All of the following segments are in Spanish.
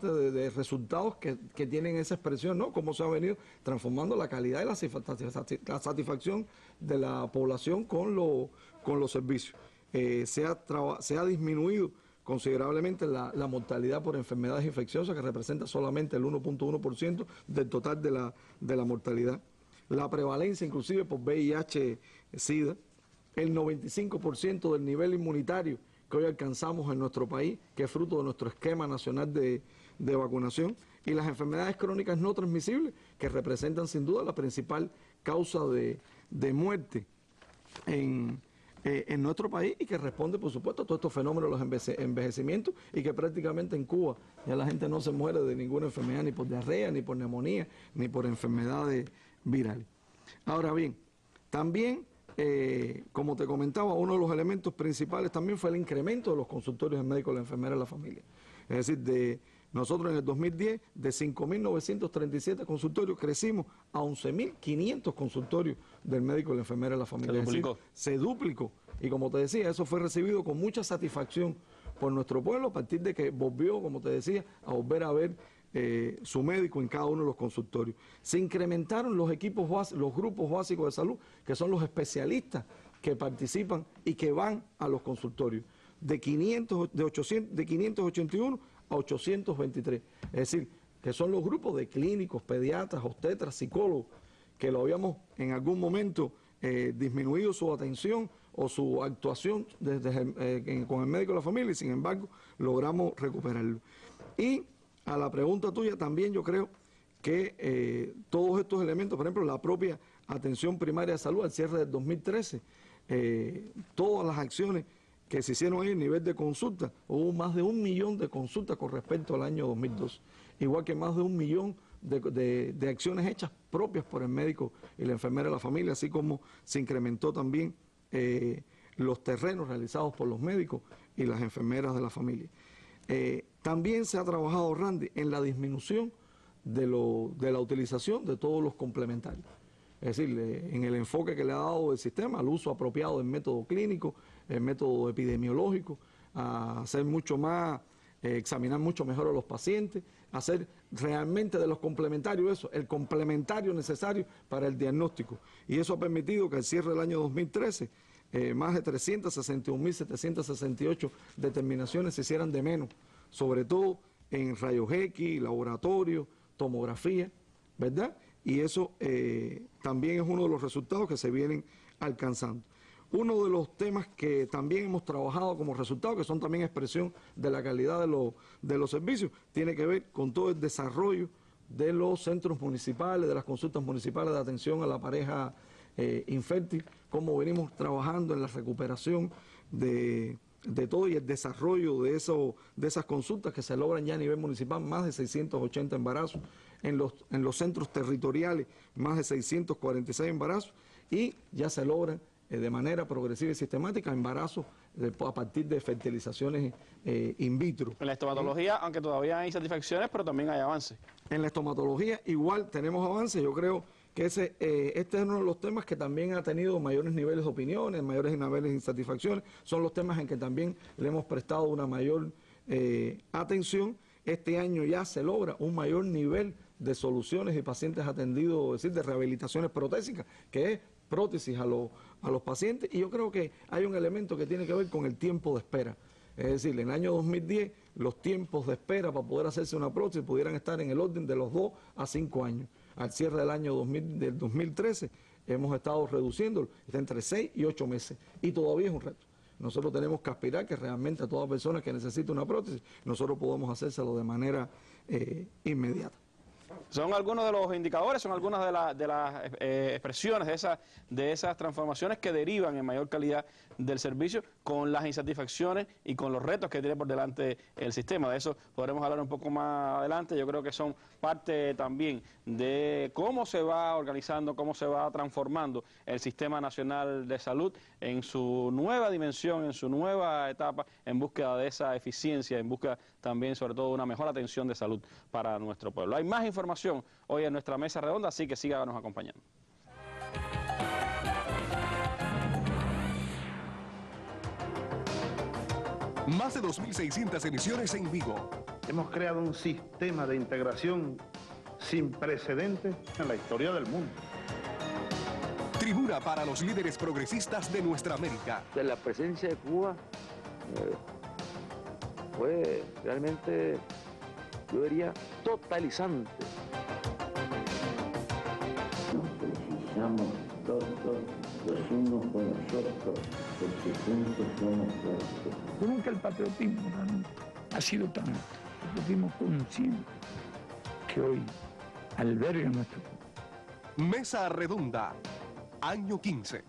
parte de resultados que tienen esa expresión, ¿no? Cómo se ha venido transformando la calidad y la satisfacción de la población con los servicios. Se ha disminuido considerablemente la mortalidad por enfermedades infecciosas, que representa solamente el 1.1% del total de la mortalidad. La prevalencia inclusive por VIH-Sida, el 95% del nivel inmunitario que hoy alcanzamos en nuestro país, que es fruto de nuestro esquema nacional de vacunación, y las enfermedades crónicas no transmisibles, que representan sin duda la principal causa de muerte en nuestro país, y que responde, por supuesto, a todos estos fenómenos de los envejecimientos, y que prácticamente en Cuba ya la gente no se muere de ninguna enfermedad, ni por diarrea, ni por neumonía, ni por enfermedades virales. Ahora bien, también, como te comentaba, uno de los elementos principales también fue el incremento de los consultorios de médicos, la enfermera y la familia. Es decir, nosotros en el 2010, de 5.937 consultorios, crecimos a 11.500 consultorios del médico, la enfermera y la familia. Se duplicó. Es decir, se duplicó. Y como te decía, eso fue recibido con mucha satisfacción por nuestro pueblo, a partir de que volvió, como te decía, a volver a ver su médico en cada uno de los consultorios. Se incrementaron los equipos, los grupos básicos de salud, que son los especialistas que participan y que van a los consultorios, de 581 a 823. Es decir, que son los grupos de clínicos, pediatras, obstetras, psicólogos, que lo habíamos en algún momento disminuido su atención o su actuación con el médico de la familia, y sin embargo logramos recuperarlo. Y a la pregunta tuya también, yo creo que todos estos elementos, por ejemplo, la propia atención primaria de salud al cierre del 2013, todas las acciones que se hicieron ahí a nivel de consulta, hubo más de 1 millón de consultas con respecto al año 2002, igual que más de 1 millón de acciones hechas propias por el médico y la enfermera de la familia, así como se incrementó también los terrenos realizados por los médicos y las enfermeras de la familia. También se ha trabajado, Randy, en la disminución de la utilización de todos los complementarios. Es decir, en el enfoque que le ha dado el sistema, al uso apropiado del método clínico, el método epidemiológico, a hacer mucho más, examinar mucho mejor a los pacientes, hacer realmente de los complementarios eso, el complementario necesario para el diagnóstico. Y eso ha permitido que al cierre del año 2013, más de 361.768 determinaciones se hicieran de menos, sobre todo en rayos X, laboratorio, tomografía, ¿verdad? Y eso también es uno de los resultados que se vienen alcanzando. Uno de los temas que también hemos trabajado como resultado, que son también expresión de la calidad de los servicios, tiene que ver con todo el desarrollo de los centros municipales, de las consultas municipales de atención a la pareja infértil, cómo venimos trabajando en la recuperación de todo y el desarrollo de esas consultas que se logran ya a nivel municipal, más de 680 embarazos, en los centros territoriales más de 646 embarazos, y ya se logran de manera progresiva y sistemática embarazos a partir de fertilizaciones in vitro. En la estomatología, aunque todavía hay insatisfacciones, pero también hay avances. En la estomatología igual tenemos avances. Yo creo que este es uno de los temas que también ha tenido mayores niveles de opiniones, mayores niveles de insatisfacciones. Son los temas en que también le hemos prestado una mayor atención. Este año ya se logra un mayor nivel de soluciones y pacientes atendidos, es decir, de rehabilitaciones protésicas, que es prótesis a los pacientes, y yo creo que hay un elemento que tiene que ver con el tiempo de espera. Es decir, en el año 2010 los tiempos de espera para poder hacerse una prótesis pudieran estar en el orden de los 2 a 5 años. Al cierre del año 2013 hemos estado reduciéndolo, está entre 6 y 8 meses, y todavía es un reto. Nosotros tenemos que aspirar que realmente a toda persona que necesite una prótesis, nosotros podamos hacérselo de manera inmediata. Son algunos de los indicadores, son algunas de las expresiones de esas transformaciones que derivan en mayor calidad del servicio, con las insatisfacciones y con los retos que tiene por delante el sistema. De eso podremos hablar un poco más adelante. Yo creo que son parte también de cómo se va organizando, cómo se va transformando el Sistema Nacional de Salud en su nueva dimensión, en su nueva etapa, en búsqueda de esa eficiencia, en búsqueda también, sobre todo, de una mejor atención de salud para nuestro pueblo. Hay más información hoy en nuestra mesa redonda, así que síganos acompañando. Más de 2.600 emisiones en vivo, Hemos creado un sistema de integración sin precedentes en la historia del mundo. Tribuna para los líderes progresistas de nuestra América. La presencia de Cuba fue realmente, yo diría, totalizante. Nos precisamos todos los unos con los otros, porque juntos somos fuertes. Yo nunca el patriotismo realmente ha sido tan patriotismo consciente que hoy alberga nuestro pueblo. Mesa Redonda, año 15.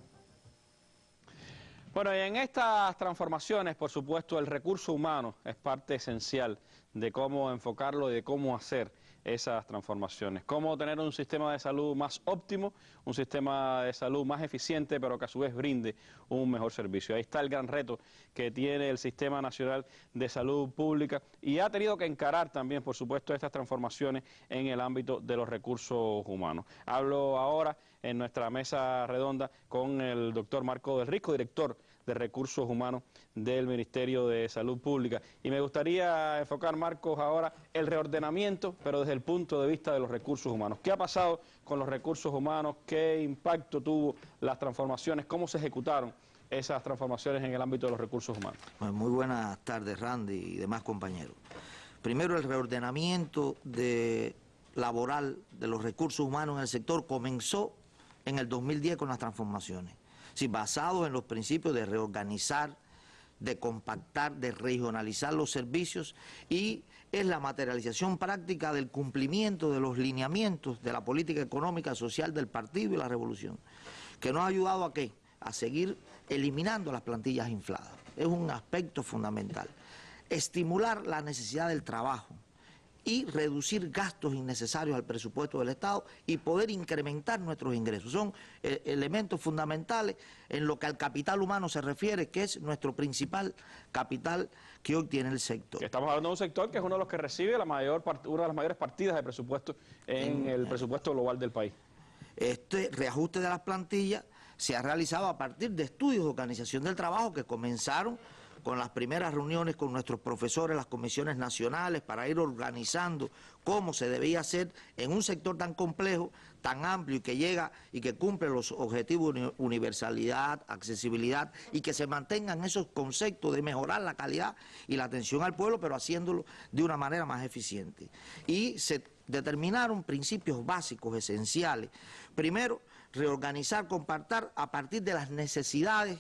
Bueno, y en estas transformaciones, por supuesto, el recurso humano es parte esencial de cómo enfocarlo y de cómo hacer esas transformaciones. Cómo tener un sistema de salud más óptimo, un sistema de salud más eficiente, pero que a su vez brinde un mejor servicio. Ahí está el gran reto que tiene el Sistema Nacional de Salud Pública y ha tenido que encarar también, por supuesto, estas transformaciones en el ámbito de los recursos humanos. Hablo ahora en nuestra mesa redonda con el doctor Marco del Risco, director de Recursos Humanos del Ministerio de Salud Pública. Y me gustaría enfocar, Marcos, ahora el reordenamiento, pero desde el punto de vista de los recursos humanos. ¿Qué ha pasado con los recursos humanos? ¿Qué impacto tuvo las transformaciones? ¿Cómo se ejecutaron esas transformaciones en el ámbito de los recursos humanos? Bueno, muy buenas tardes, Randy y demás compañeros. Primero, el reordenamiento laboral de los recursos humanos en el sector comenzó en el 2010 con las transformaciones. Sí, basados en los principios de reorganizar, de compactar, de regionalizar los servicios, y es la materialización práctica del cumplimiento de los lineamientos de la política económica social del partido y la revolución, que nos ha ayudado a ¿qué? A seguir eliminando las plantillas infladas. Es un aspecto fundamental. Estimular la necesidad del trabajo y reducir gastos innecesarios al presupuesto del Estado y poder incrementar nuestros ingresos. Son elementos fundamentales en lo que al capital humano se refiere, que es nuestro principal capital que hoy tiene el sector. Estamos hablando de un sector que es uno de los que recibe una de las mayores partidas de presupuesto en el presupuesto global del país. Este reajuste de las plantillas se ha realizado a partir de estudios de organización del trabajo que comenzaron con las primeras reuniones con nuestros profesores, las comisiones nacionales, para ir organizando cómo se debía hacer en un sector tan complejo, tan amplio y que llega y que cumple los objetivos de universalidad, accesibilidad, y que se mantengan esos conceptos de mejorar la calidad y la atención al pueblo, pero haciéndolo de una manera más eficiente. Y se determinaron principios básicos, esenciales. Primero, reorganizar, compartir a partir de las necesidades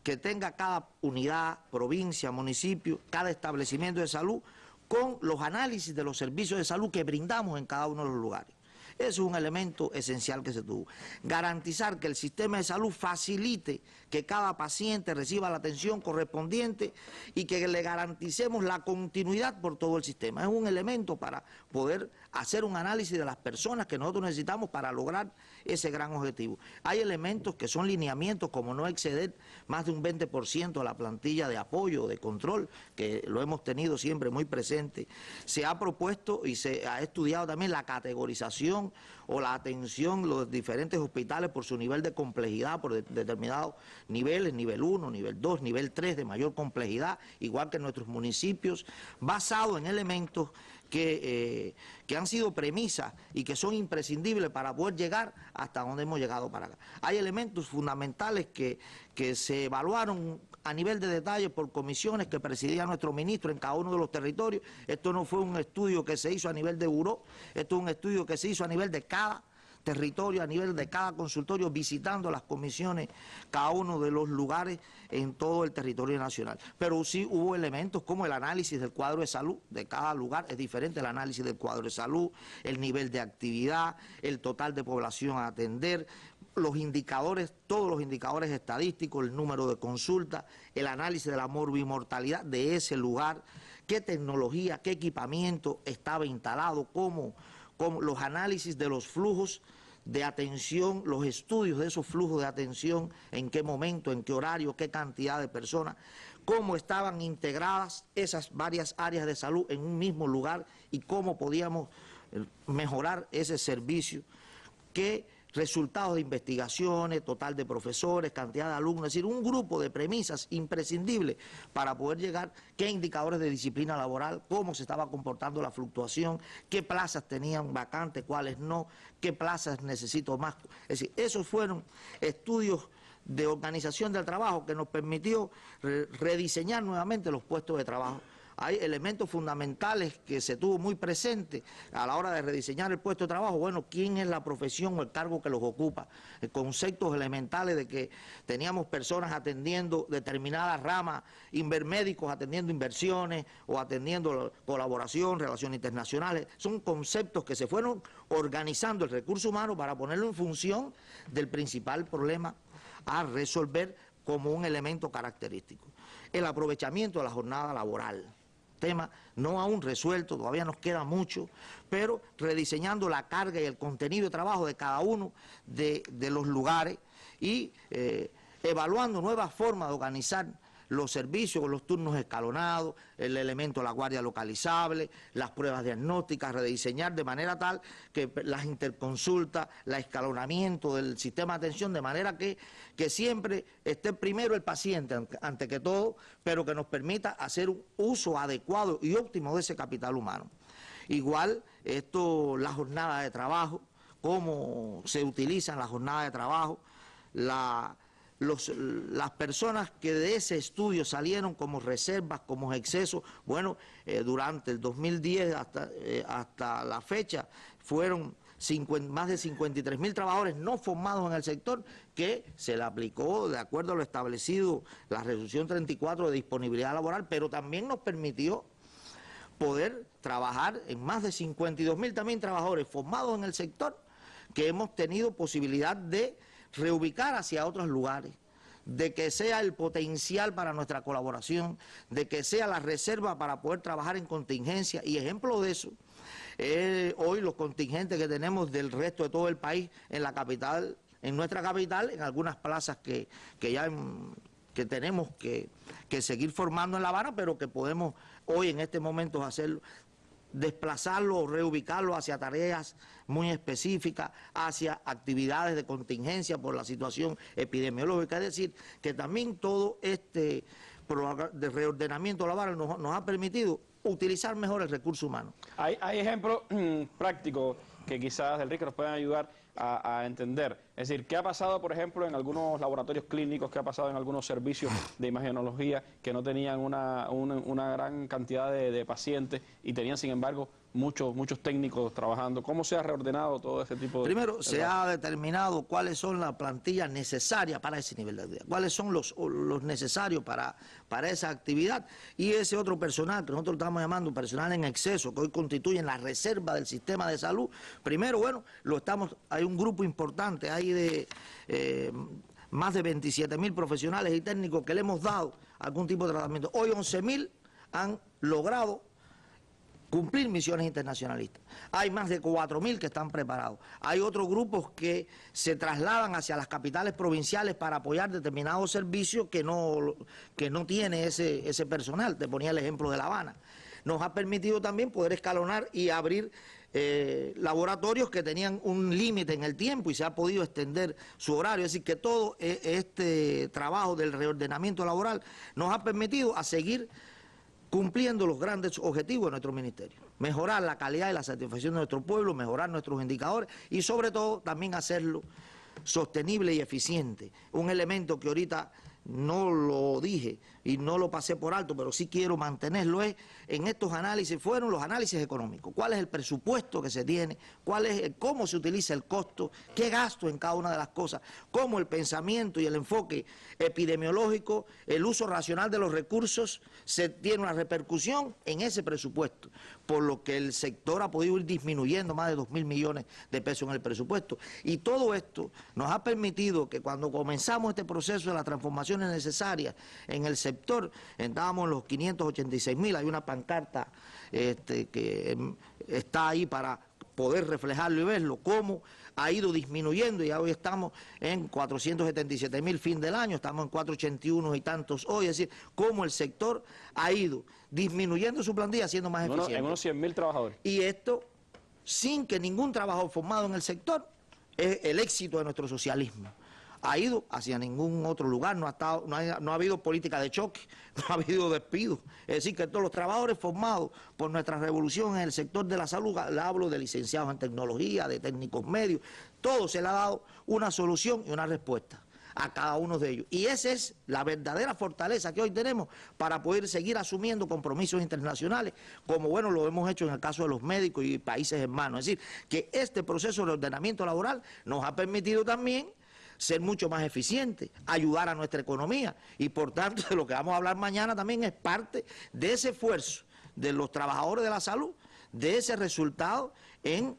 que tenga cada unidad, provincia, municipio, cada establecimiento de salud, con los análisis de los servicios de salud que brindamos en cada uno de los lugares. Eso es un elemento esencial que se tuvo. Garantizar que el sistema de salud facilite que cada paciente reciba la atención correspondiente y que le garanticemos la continuidad por todo el sistema. Es un elemento para poder hacer un análisis de las personas que nosotros necesitamos para lograr ese gran objetivo. Hay elementos que son lineamientos, como no exceder más de un 20% de la plantilla de apoyo, de control, que lo hemos tenido siempre muy presente. Se ha propuesto y se ha estudiado también la categorización o la atención, los diferentes hospitales por su nivel de complejidad, por determinados niveles, nivel 1, nivel 2, nivel 3 de mayor complejidad, igual que en nuestros municipios, basado en elementos que han sido premisas y que son imprescindibles para poder llegar hasta donde hemos llegado para acá. Hay elementos fundamentales que se evaluaron a nivel de detalle por comisiones que presidía nuestro ministro en cada uno de los territorios. Esto no fue un estudio que se hizo a nivel de buró, esto es un estudio que se hizo a nivel de cada territorio, a nivel de cada consultorio, visitando las comisiones, cada uno de los lugares en todo el territorio nacional. Pero sí hubo elementos como el análisis del cuadro de salud de cada lugar, es diferente el análisis del cuadro de salud, el nivel de actividad, el total de población a atender, los indicadores, todos los indicadores estadísticos, el número de consultas, el análisis de la morbimortalidad de ese lugar, qué tecnología, qué equipamiento estaba instalado, cómo los análisis de los flujos de atención, los estudios de esos flujos de atención, en qué momento, en qué horario, qué cantidad de personas, cómo estaban integradas esas varias áreas de salud en un mismo lugar y cómo podíamos mejorar ese servicio, qué resultados de investigaciones, total de profesores, cantidad de alumnos, es decir, un grupo de premisas imprescindibles para poder llegar, qué indicadores de disciplina laboral, cómo se estaba comportando la fluctuación, qué plazas tenían vacantes, cuáles no, qué plazas necesito más. Es decir, esos fueron estudios de organización del trabajo que nos permitió rediseñar nuevamente los puestos de trabajo. Hay elementos fundamentales que se tuvo muy presente a la hora de rediseñar el puesto de trabajo. Bueno, ¿quién es la profesión o el cargo que los ocupa? Conceptos elementales de que teníamos personas atendiendo determinadas ramas, médicos atendiendo inversiones o atendiendo colaboración, relaciones internacionales. Son conceptos que se fueron organizando el recurso humano para ponerlo en función del principal problema a resolver como un elemento característico. El aprovechamiento de la jornada laboral. Tema no aún resuelto, todavía nos queda mucho, pero rediseñando la carga y el contenido de trabajo de cada uno de los lugares y evaluando nuevas formas de organizar los servicios, los turnos escalonados, el elemento de la guardia localizable, las pruebas diagnósticas, rediseñar de manera tal que las interconsultas, el escalonamiento del sistema de atención, de manera que siempre esté primero el paciente ante que todo, pero que nos permita hacer un uso adecuado y óptimo de ese capital humano. Igual, la jornada de trabajo, cómo se utilizan las jornadas de trabajo, las personas que de ese estudio salieron como reservas, como excesos, bueno, durante el 2010 hasta la fecha fueron más de 53.000 trabajadores no formados en el sector que se le aplicó de acuerdo a lo establecido la resolución 34 de disponibilidad laboral, pero también nos permitió poder trabajar en más de 52.000 también trabajadores formados en el sector que hemos tenido posibilidad de reubicar hacia otros lugares, de que sea el potencial para nuestra colaboración, de que sea la reserva para poder trabajar en contingencia, y ejemplo de eso, hoy los contingentes que tenemos del resto de todo el país en la capital, en nuestra capital, en algunas plazas que tenemos que seguir formando en La Habana, pero que podemos hoy en este momento hacerlo, desplazarlo o reubicarlo hacia tareas muy específicas, hacia actividades de contingencia por la situación epidemiológica. Es decir, que también todo este programa de reordenamiento laboral nos ha permitido utilizar mejor el recurso humano. Hay ejemplos prácticos que quizás, Enrique, nos pueden ayudar a entender. Es decir, ¿qué ha pasado, por ejemplo, en algunos laboratorios clínicos, qué ha pasado en algunos servicios de imagenología que no tenían una gran cantidad de pacientes y tenían, sin embargo, muchos técnicos trabajando? ¿Cómo se ha reordenado todo ese tipo de...? Primero, se ha determinado cuáles son las plantillas necesarias para ese nivel de actividad, cuáles son los necesarios para esa actividad, y ese otro personal que nosotros estamos llamando personal en exceso, que hoy constituyen la reserva del sistema de salud. Primero, bueno, hay un grupo importante, hay de más de 27.000 profesionales y técnicos que le hemos dado algún tipo de tratamiento. Hoy 11.000 han logrado cumplir misiones internacionalistas. Hay más de 4.000 que están preparados. Hay otros grupos que se trasladan hacia las capitales provinciales para apoyar determinados servicios que no tiene ese personal. Te ponía el ejemplo de La Habana. Nos ha permitido también poder escalonar y abrir laboratorios que tenían un límite en el tiempo y se ha podido extender su horario. Es decir, que todo este trabajo del reordenamiento laboral nos ha permitido a seguir cumpliendo los grandes objetivos de nuestro ministerio. Mejorar la calidad y la satisfacción de nuestro pueblo, mejorar nuestros indicadores y sobre todo también hacerlo sostenible y eficiente. Un elemento que ahorita no lo dije y no lo pasé por alto, pero sí quiero mantenerlo, es en estos análisis, fueron los análisis económicos. ¿Cuál es el presupuesto que se tiene? ¿Cómo se utiliza el costo? ¿Qué gasto en cada una de las cosas? ¿Cómo el pensamiento y el enfoque epidemiológico, el uso racional de los recursos, se tiene una repercusión en ese presupuesto? Por lo que el sector ha podido ir disminuyendo más de 2.000 millones de pesos en el presupuesto. Y todo esto nos ha permitido que cuando comenzamos este proceso de las transformaciones necesarias en el sector, estábamos en los 586.000, hay una pancarta que está ahí para poder reflejarlo y verlo, cómo ha ido disminuyendo, y hoy estamos en 477.000 fin del año, estamos en 481 y tantos hoy, es decir, cómo el sector ha ido disminuyendo su plantilla, siendo más eficiente. En unos 100.000 trabajadores. Y esto sin que ningún trabajador formado en el sector es el éxito de nuestro socialismo. Ha ido hacia ningún otro lugar, no ha habido política de choque, no ha habido despidos. Es decir, que todos los trabajadores formados por nuestra revolución en el sector de la salud, le hablo de licenciados en tecnología, de técnicos medios, todo se le ha dado una solución y una respuesta a cada uno de ellos. Y esa es la verdadera fortaleza que hoy tenemos para poder seguir asumiendo compromisos internacionales, como bueno lo hemos hecho en el caso de los médicos y países hermanos. Es decir, que este proceso de ordenamiento laboral nos ha permitido también ser mucho más eficientes, ayudar a nuestra economía, y por tanto de lo que vamos a hablar mañana también es parte de ese esfuerzo de los trabajadores de la salud, de ese resultado en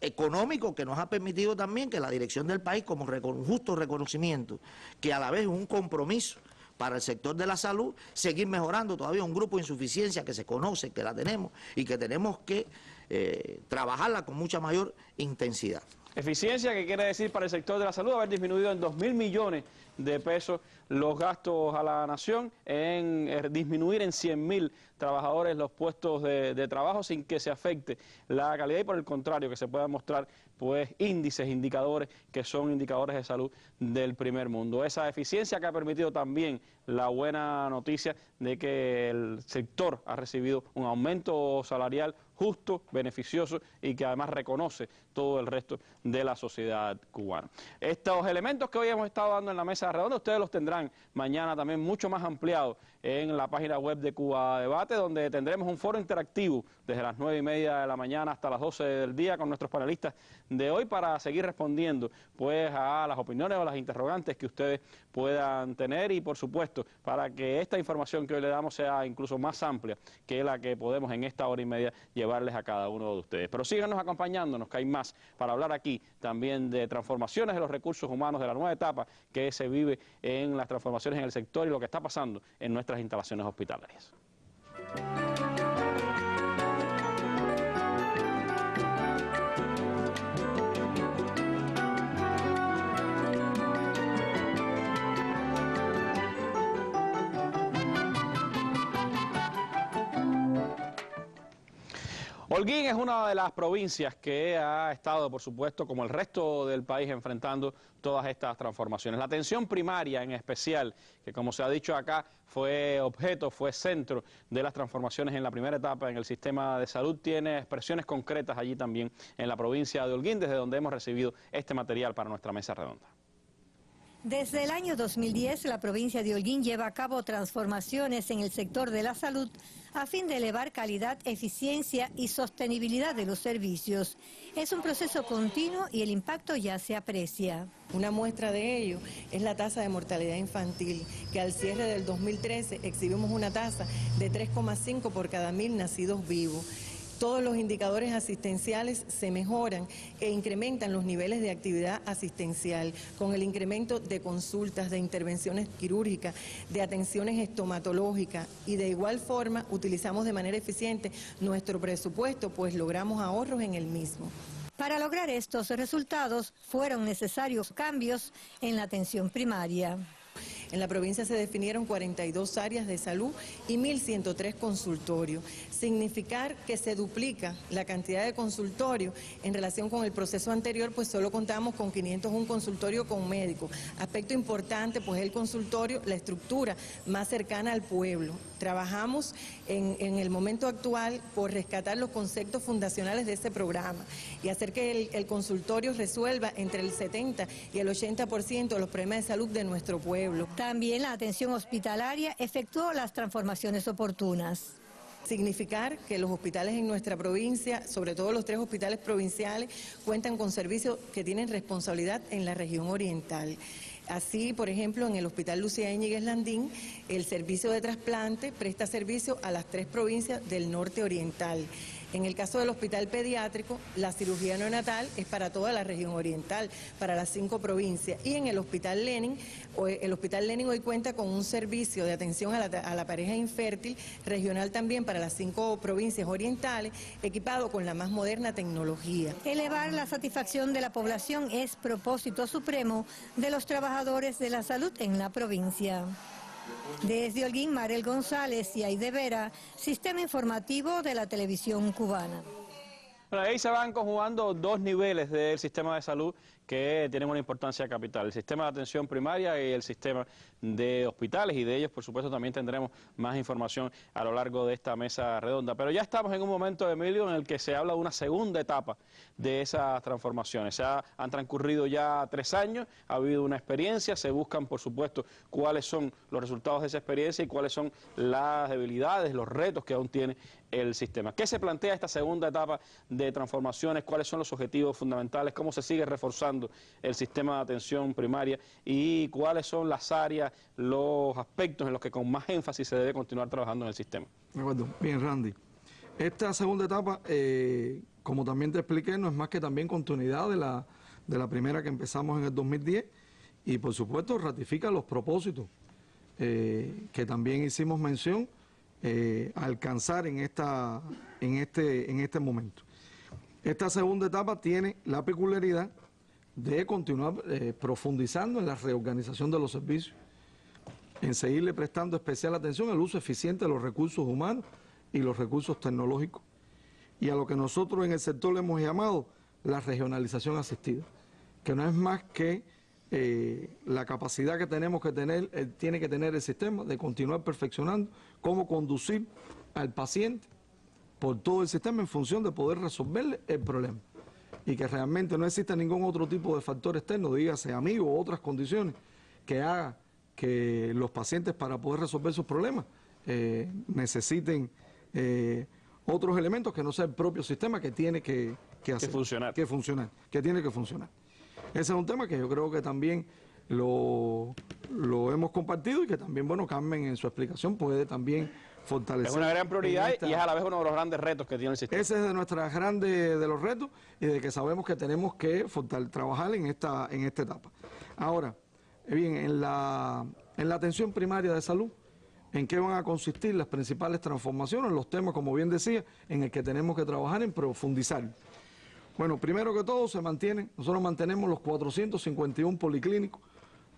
económico que nos ha permitido también que la dirección del país, como justo reconocimiento, que a la vez es un compromiso para el sector de la salud, seguir mejorando todavía un grupo de insuficiencia que se conoce, que la tenemos y que tenemos que trabajarla con mucha mayor intensidad. Eficiencia, que quiere decir para el sector de la salud haber disminuido en 2.000 millones de pesos los gastos a la nación, en disminuir en 100.000 trabajadores los puestos de trabajo sin que se afecte la calidad y por el contrario que se puedan mostrar pues índices, indicadores que son indicadores de salud del primer mundo. Esa eficiencia que ha permitido también la buena noticia de que el sector ha recibido un aumento salarial justo, beneficioso y que además reconoce todo el resto de la sociedad cubana. Estos elementos que hoy hemos estado dando en la mesa redonda, ustedes los tendrán mañana también mucho más ampliados en la página web de Cuba Debate, donde tendremos un foro interactivo desde las 9:30 de la mañana hasta las 12 del día con nuestros panelistas de hoy para seguir respondiendo pues a las opiniones o las interrogantes que ustedes puedan tener y por supuesto para que esta información que hoy le damos sea incluso más amplia que la que podemos en esta hora y media llevarles a cada uno de ustedes. Pero síganos acompañándonos, que hay más para hablar aquí también de transformaciones de los recursos humanos, de la nueva etapa que se vive en las transformaciones en el sector y lo que está pasando en nuestras instalaciones hospitalarias. Holguín es una de las provincias que ha estado, por supuesto, como el resto del país, enfrentando todas estas transformaciones. La atención primaria en especial, que como se ha dicho acá, fue objeto, fue centro de las transformaciones en la primera etapa en el sistema de salud, tiene expresiones concretas allí también en la provincia de Holguín, desde donde hemos recibido este material para nuestra mesa redonda. Desde el año 2010, la provincia de Holguín lleva a cabo transformaciones en el sector de la salud a fin de elevar calidad, eficiencia y sostenibilidad de los servicios. Es un proceso continuo y el impacto ya se aprecia. Una muestra de ello es la tasa de mortalidad infantil, que al cierre del 2013 exhibimos una tasa de 3,5 por cada 1.000 nacidos vivos. Todos los indicadores asistenciales se mejoran e incrementan los niveles de actividad asistencial, con el incremento de consultas, de intervenciones quirúrgicas, de atenciones estomatológicas y de igual forma utilizamos de manera eficiente nuestro presupuesto, pues logramos ahorros en el mismo. Para lograr estos resultados fueron necesarios cambios en la atención primaria. En la provincia se definieron 42 áreas de salud y 1.103 consultorios. Significar que se duplica la cantidad de consultorios en relación con el proceso anterior, pues solo contamos con 501 consultorios con médicos. Aspecto importante, pues el consultorio, la estructura más cercana al pueblo. Trabajamos en el momento actual por rescatar los conceptos fundacionales de este programa y hacer que el consultorio resuelva entre el 70 y el 80% de los problemas de salud de nuestro pueblo. También la atención hospitalaria efectuó las transformaciones oportunas. Significar que los hospitales en nuestra provincia, sobre todo los 3 hospitales provinciales, cuentan con servicios que tienen responsabilidad en la región oriental. Así, por ejemplo, en el Hospital Lucía Íñiguez Landín, el servicio de trasplante presta servicio a las 3 provincias del norte oriental. En el caso del hospital pediátrico, la cirugía neonatal es para toda la región oriental, para las 5 provincias. Y en el hospital Lenin hoy cuenta con un servicio de atención a la pareja infértil, regional también para las 5 provincias orientales, equipado con la más moderna tecnología. Elevar la satisfacción de la población es propósito supremo de los trabajadores de la salud en la provincia. Desde Holguín, Marel González y Aide Vera, Sistema Informativo de la Televisión Cubana. Bueno, ahí se van conjugando dos niveles del sistema de salud que tienen una importancia capital, el sistema de atención primaria y el sistema de hospitales, y de ellos, por supuesto, también tendremos más información a lo largo de esta mesa redonda. Pero ya estamos en un momento, Emilio, en el que se habla de una segunda etapa de esas transformaciones. Han transcurrido ya 3 años, ha habido una experiencia, se buscan, por supuesto, cuáles son los resultados de esa experiencia y cuáles son las debilidades, los retos que aún tiene el sistema. ¿Qué se plantea esta segunda etapa de transformaciones? ¿Cuáles son los objetivos fundamentales? ¿Cómo se sigue reforzando el sistema de atención primaria? ¿Y cuáles son las áreas, los aspectos en los que con más énfasis se debe continuar trabajando en el sistema? De acuerdo. Bien, Randy. Esta segunda etapa, como también te expliqué, no es más que también continuidad de la primera que empezamos en el 2010 y, por supuesto, ratifica los propósitos que también hicimos mención a alcanzar en este momento. Esta segunda etapa tiene la peculiaridad de continuar profundizando en la reorganización de los servicios, en seguirle prestando especial atención al uso eficiente de los recursos humanos y los recursos tecnológicos, y a lo que nosotros en el sector le hemos llamado la regionalización asistida, que no es más que la capacidad que tenemos que tener, tiene que tener el sistema de continuar perfeccionando cómo conducir al paciente por todo el sistema en función de poder resolverle el problema, y que realmente no exista ningún otro tipo de factor externo, dígase amigo o otras condiciones, que haga que los pacientes, para poder resolver sus problemas, necesiten otros elementos que no sea el propio sistema que tiene que tiene que funcionar. Ese es un tema que yo creo que también lo hemos compartido y que también, bueno, Carmen en su explicación puede también fortalecer. Es una gran prioridad y es a la vez uno de los grandes retos que tiene el sistema. Ese es de nuestras grandes de los retos y de que sabemos que tenemos que trabajar en esta etapa. Ahora, bien, en la atención primaria de salud, ¿en qué van a consistir las principales transformaciones? Los temas, como bien decía, en el que tenemos que trabajar en profundizar. Bueno, primero que todo nosotros mantenemos los 451 policlínicos,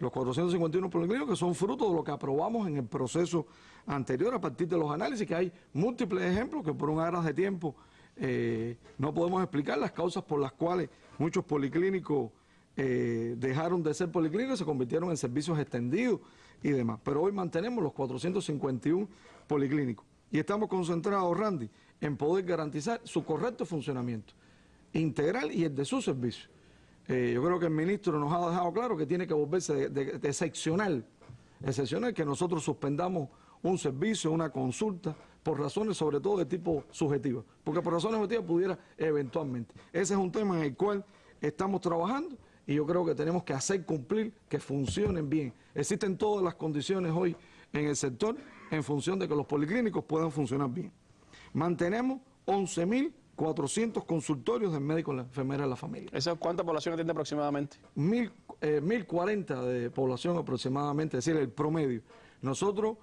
que son fruto de lo que aprobamos en el proceso anterior a partir de los análisis, que hay múltiples ejemplos que por un aras de tiempo no podemos explicar las causas por las cuales muchos policlínicos dejaron de ser policlínicos y se convirtieron en servicios extendidos y demás. Pero hoy mantenemos los 451 policlínicos y estamos concentrados, Randy, en poder garantizar su correcto funcionamiento integral y el de su servicio. Yo creo que el ministro nos ha dejado claro que tiene que volverse de excepcional que nosotros suspendamos un servicio, una consulta, por razones sobre todo de tipo subjetivo, porque por razones objetivas pudiera eventualmente. Ese es un tema en el cual estamos trabajando y yo creo que tenemos que hacer cumplir que funcionen bien. Existen todas las condiciones hoy en el sector en función de que los policlínicos puedan funcionar bien. Mantenemos 11.400 consultorios de médicos, la enfermera de la familia. ¿Esa cuánta población atiende aproximadamente? 1.040 de población aproximadamente, es decir, el promedio. Nosotros,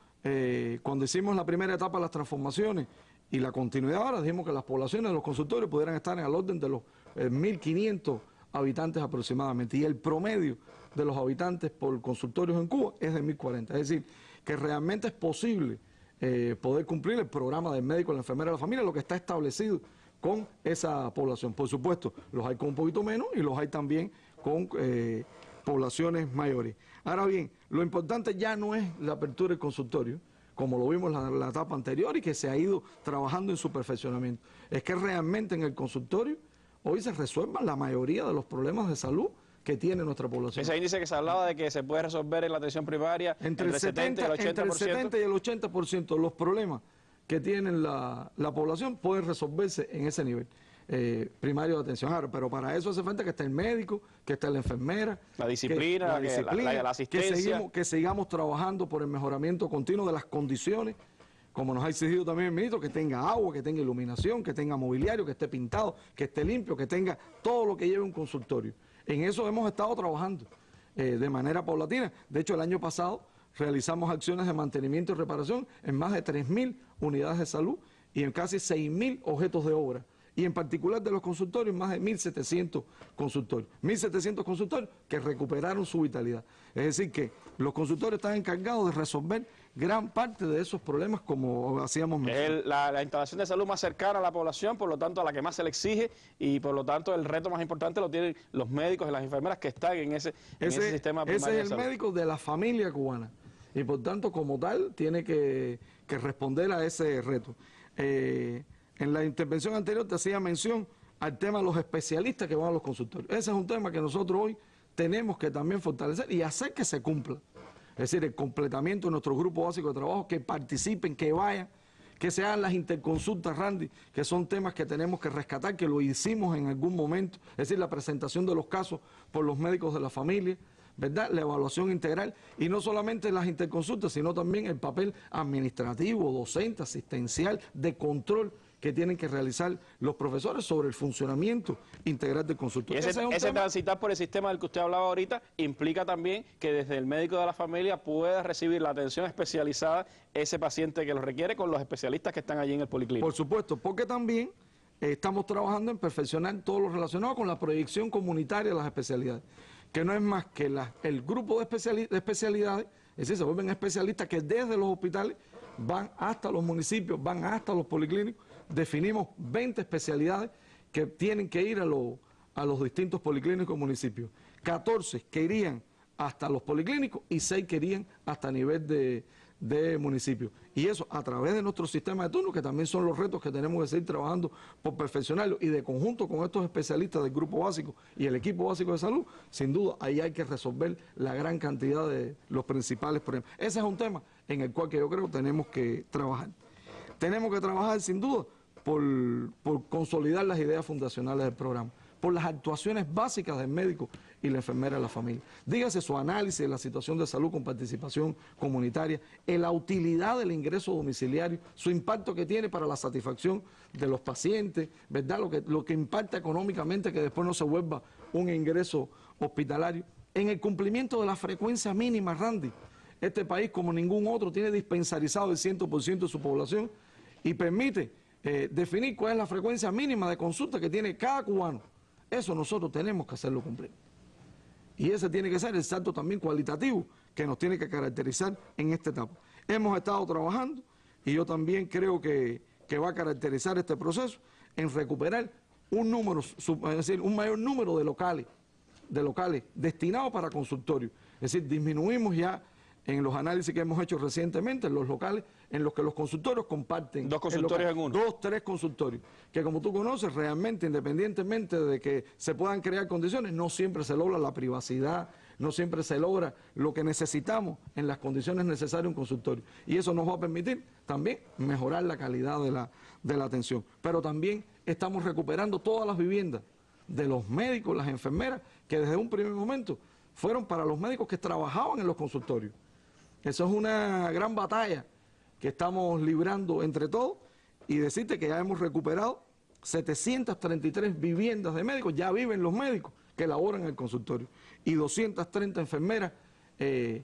cuando hicimos la primera etapa de las transformaciones y la continuidad ahora, dijimos que las poblaciones de los consultorios pudieran estar en el orden de los 1.500 habitantes aproximadamente, y el promedio de los habitantes por consultorios en Cuba es de 1.040. Es decir, que realmente es posible poder cumplir el programa del médico, la enfermera de la familia, lo que está establecido con esa población. Por supuesto, los hay con un poquito menos y los hay también con poblaciones mayores. Ahora bien, lo importante ya no es la apertura del consultorio, como lo vimos en la etapa anterior y que se ha ido trabajando en su perfeccionamiento. Es que realmente en el consultorio hoy se resuelvan la mayoría de los problemas de salud que tiene nuestra población. Ese índice que se hablaba de que se puede resolver en la atención primaria entre el 70 y el 80%. Entre el 70 y el 80% de los problemas que tiene la población pueden resolverse en ese nivel primario de atención. Ahora, pero para eso hace falta que esté el médico, que esté la enfermera, la disciplina, la asistencia. Que sigamos trabajando por el mejoramiento continuo de las condiciones, como nos ha exigido también el ministro, que tenga agua, que tenga iluminación, que tenga mobiliario, que esté pintado, que esté limpio, que tenga todo lo que lleve un consultorio. En eso hemos estado trabajando de manera paulatina. De hecho, el año pasado realizamos acciones de mantenimiento y reparación en más de 3.000 unidades de salud y en casi 6.000 objetos de obra. Y en particular de los consultorios, más de 1.700 consultorios. 1.700 consultorios que recuperaron su vitalidad. Es decir, que los consultorios están encargados de resolver gran parte de esos problemas, como hacíamos mención. Es la instalación de salud más cercana a la población, por lo tanto a la que más se le exige, y por lo tanto el reto más importante lo tienen los médicos y las enfermeras que están en ese sistema primario Ese de es el salud. médico de la familia cubana, y por tanto como tal tiene que responder a ese reto. En la intervención anterior te hacía mención al tema de los especialistas que van a los consultorios. Ese es un tema que nosotros hoy tenemos que también fortalecer y hacer que se cumpla. Es decir, el completamiento de nuestro grupo básico de trabajo, que participen, que vayan, que se hagan las interconsultas, Randy, que son temas que tenemos que rescatar, que lo hicimos en algún momento. Es decir, la presentación de los casos por los médicos de la familia, ¿verdad? La evaluación integral, y no solamente las interconsultas, sino también el papel administrativo, docente, asistencial, de control que tienen que realizar los profesores sobre el funcionamiento integral del consultorio. Y ese transitar por el sistema del que usted hablaba ahorita implica también que desde el médico de la familia pueda recibir la atención especializada ese paciente que lo requiere con los especialistas que están allí en el policlínico. Por supuesto, porque también estamos trabajando en perfeccionar todo lo relacionado con la proyección comunitaria de las especialidades, que no es más que el grupo de especialidades, es decir, se vuelven especialistas que desde los hospitales van hasta los municipios, van hasta los policlínicos. Definimos 20 especialidades que tienen que ir a los distintos policlínicos y municipios. 14 que irían hasta los policlínicos y 6 que irían hasta nivel de municipios. Y eso a través de nuestro sistema de turno, que también son los retos que tenemos que seguir trabajando por perfeccionarlo, y de conjunto con estos especialistas del grupo básico y el equipo básico de salud, sin duda ahí hay que resolver la gran cantidad de los principales problemas. Ese es un tema en el cual que yo creo tenemos que trabajar. Tenemos que trabajar sin duda por consolidar las ideas fundacionales del programa, por las actuaciones básicas del médico y la enfermera de la familia. Dígase su análisis de la situación de salud con participación comunitaria, la utilidad del ingreso domiciliario, su impacto que tiene para la satisfacción de los pacientes, ¿verdad? Lo que impacta económicamente, que después no se vuelva un ingreso hospitalario. En el cumplimiento de la frecuencia mínima, Randy, este país, como ningún otro, tiene dispensarizado el 100% de su población y permite definir cuál es la frecuencia mínima de consulta que tiene cada cubano. Eso nosotros tenemos que hacerlo cumplir. Y ese tiene que ser el salto también cualitativo que nos tiene que caracterizar en esta etapa. Hemos estado trabajando, y yo también creo que va a caracterizar este proceso en recuperar un número, es decir, un mayor número de locales destinados para consultorios. Es decir, disminuimos ya en los análisis que hemos hecho recientemente, en los locales en los que los consultorios comparten. 2 consultorios en uno. 2, 3 consultorios, que como tú conoces, realmente, independientemente de que se puedan crear condiciones, no siempre se logra la privacidad, no siempre se logra lo que necesitamos en las condiciones necesarias de un consultorio. Y eso nos va a permitir también mejorar la calidad de la atención. Pero también estamos recuperando todas las viviendas de los médicos, las enfermeras, que desde un primer momento fueron para los médicos que trabajaban en los consultorios. Eso es una gran batalla que estamos librando entre todos, y decirte que ya hemos recuperado 733 viviendas de médicos, ya viven los médicos que laboran en el consultorio, y 230 enfermeras que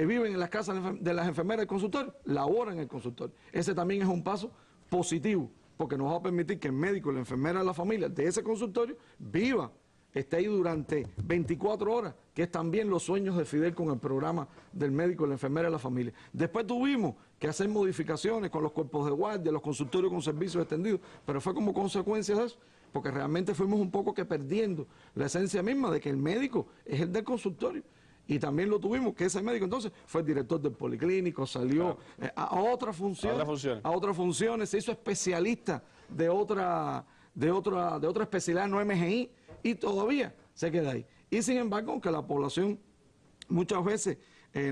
viven en las casas de las enfermeras del consultorio, laboran en el consultorio. Ese también es un paso positivo, porque nos va a permitir que el médico y la enfermera de la familia de ese consultorio viva, esté ahí durante 24 horas, que es también los sueños de Fidel con el programa del médico y la enfermera de la familia. Después tuvimos que hacer modificaciones con los cuerpos de guardia, los consultorios con servicios extendidos, pero fue como consecuencia de eso, porque realmente fuimos un poco que perdiendo la esencia misma de que el médico es el del consultorio. Y también lo tuvimos, que ese médico entonces fue el director del policlínico, salió a otras funciones, se hizo especialista de otra especialidad no MGI, y todavía se queda ahí. Y sin embargo, aunque la población muchas veces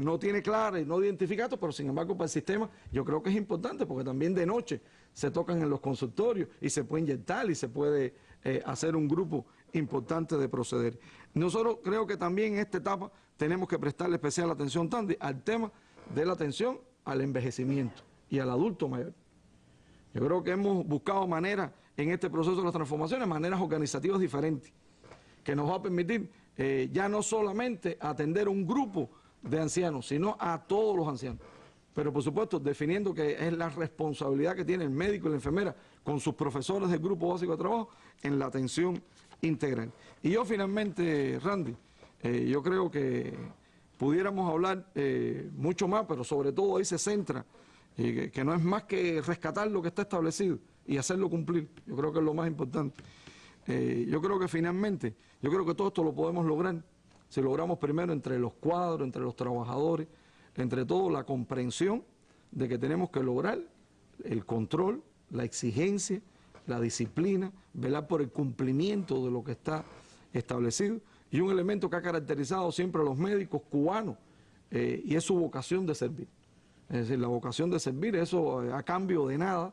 no tiene clara y no identifica esto, pero sin embargo para el sistema yo creo que es importante, porque también de noche se tocan en los consultorios y se puede inyectar y se puede hacer un grupo importante de proceder. Nosotros creo que también en esta etapa tenemos que prestarle especial atención también al tema de la atención al envejecimiento y al adulto mayor. Yo creo que hemos buscado maneras en este proceso de las transformaciones, maneras organizativas diferentes, que nos va a permitir ya no solamente atender un grupo de ancianos, sino a todos los ancianos. Pero por supuesto, definiendo que es la responsabilidad que tiene el médico y la enfermera con sus profesores del grupo básico de trabajo en la atención integral. Y yo finalmente, Randy, yo creo que pudiéramos hablar mucho más, pero sobre todo ahí se centra, que no es más que rescatar lo que está establecido y hacerlo cumplir. Yo creo que es lo más importante. Yo creo que finalmente, yo creo que todo esto lo podemos lograr si logramos primero entre los cuadros, entre los trabajadores, entre todo la comprensión de que tenemos que lograr el control, la exigencia, la disciplina, velar por el cumplimiento de lo que está establecido, y un elemento que ha caracterizado siempre a los médicos cubanos, y es su vocación de servir. Es decir, la vocación de servir, eso a cambio de nada,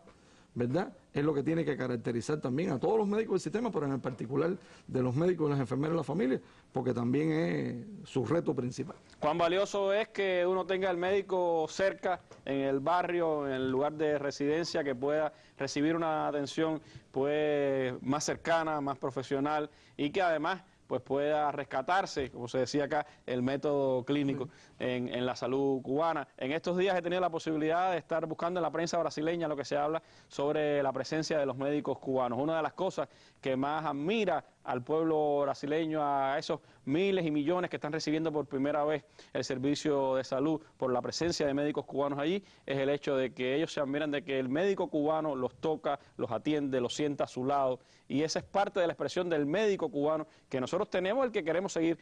¿verdad? Es lo que tiene que caracterizar también a todos los médicos del sistema, pero en el particular de los médicos y las enfermeras de la familia, porque también es su reto principal. Cuán valioso es que uno tenga el médico cerca, en el barrio, en el lugar de residencia, que pueda recibir una atención pues más cercana, más profesional, y que además pues pueda rescatarse, como se decía acá, el método clínico en la salud cubana. En estos días he tenido la posibilidad de estar buscando en la prensa brasileña lo que se habla sobre la presencia de los médicos cubanos. Una de las cosas que más admira al pueblo brasileño, a esos miles y millones que están recibiendo por primera vez el servicio de salud por la presencia de médicos cubanos allí, es el hecho de que ellos se admiran de que el médico cubano los toca, los atiende, los sienta a su lado, y esa es parte de la expresión del médico cubano que nosotros tenemos, el que queremos seguir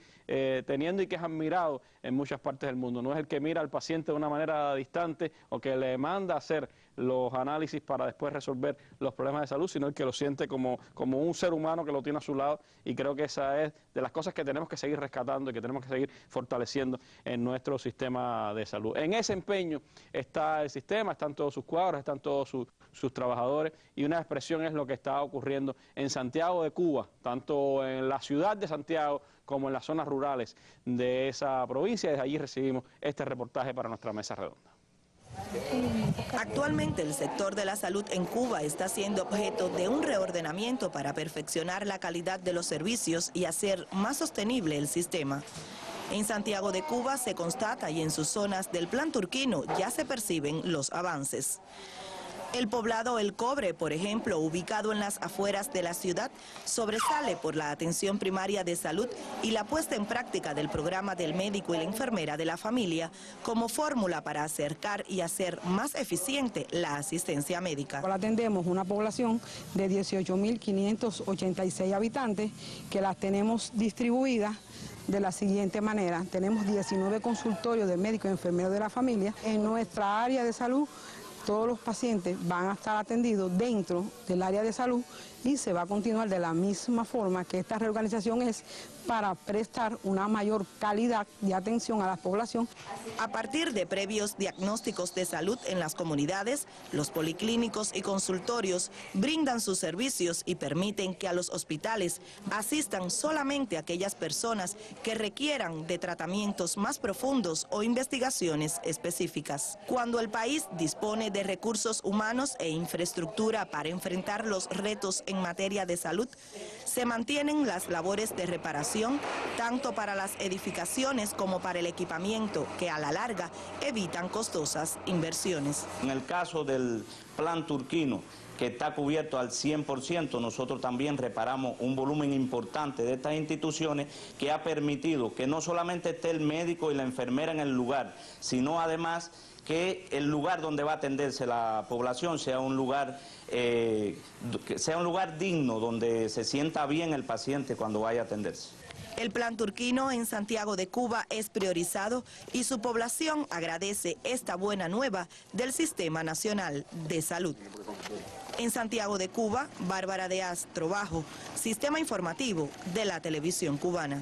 teniendo y que es admirado en muchas partes del mundo. No es el que mira al paciente de una manera distante o que le manda hacer los análisis para después resolver los problemas de salud, sino el que lo siente como un ser humano que lo tiene a su lado, y creo que esa es de las cosas que tenemos que seguir rescatando y que tenemos que seguir fortaleciendo en nuestro sistema de salud. En ese empeño está el sistema, están todos sus cuadros, están todos sus trabajadores, y una expresión es lo que está ocurriendo en Santiago de Cuba, tanto en la ciudad de Santiago como en las zonas rurales de esa provincia. Desde allí recibimos este reportaje para nuestra mesa redonda. Actualmente el sector de la salud en Cuba está siendo objeto de un reordenamiento para perfeccionar la calidad de los servicios y hacer más sostenible el sistema. En Santiago de Cuba se constata, y en sus zonas del Plan Turquino ya se perciben los avances. El poblado El Cobre, por ejemplo, ubicado en las afueras de la ciudad, sobresale por la atención primaria de salud y la puesta en práctica del programa del médico y la enfermera de la familia como fórmula para acercar y hacer más eficiente la asistencia médica. Ahora atendemos una población de 18.586 habitantes, que las tenemos distribuidas de la siguiente manera. Tenemos 19 consultorios de médico y enfermero de la familia. En nuestra área de salud, todos los pacientes van a estar atendidos dentro del área de salud, y se va a continuar de la misma forma, que esta reorganización es para prestar una mayor calidad de atención a la población. A partir de previos diagnósticos de salud en las comunidades, los policlínicos y consultorios brindan sus servicios y permiten que a los hospitales asistan solamente aquellas personas que requieran de tratamientos más profundos o investigaciones específicas. Cuando el país dispone de recursos humanos e infraestructura para enfrentar los retos en materia de salud, se mantienen las labores de reparación tanto para las edificaciones como para el equipamiento, que a la larga evitan costosas inversiones. En el caso del Plan Turquino, que está cubierto al 100%, nosotros también reparamos un volumen importante de estas instituciones, que ha permitido que no solamente esté el médico y la enfermera en el lugar, sino además que el lugar donde va a atenderse la población sea un lugar digno, donde se sienta bien el paciente cuando vaya a atenderse. El Plan Turquino en Santiago de Cuba es priorizado, y su población agradece esta buena nueva del Sistema Nacional de Salud. En Santiago de Cuba, Bárbara de Astro Bajo, Sistema Informativo de la Televisión Cubana.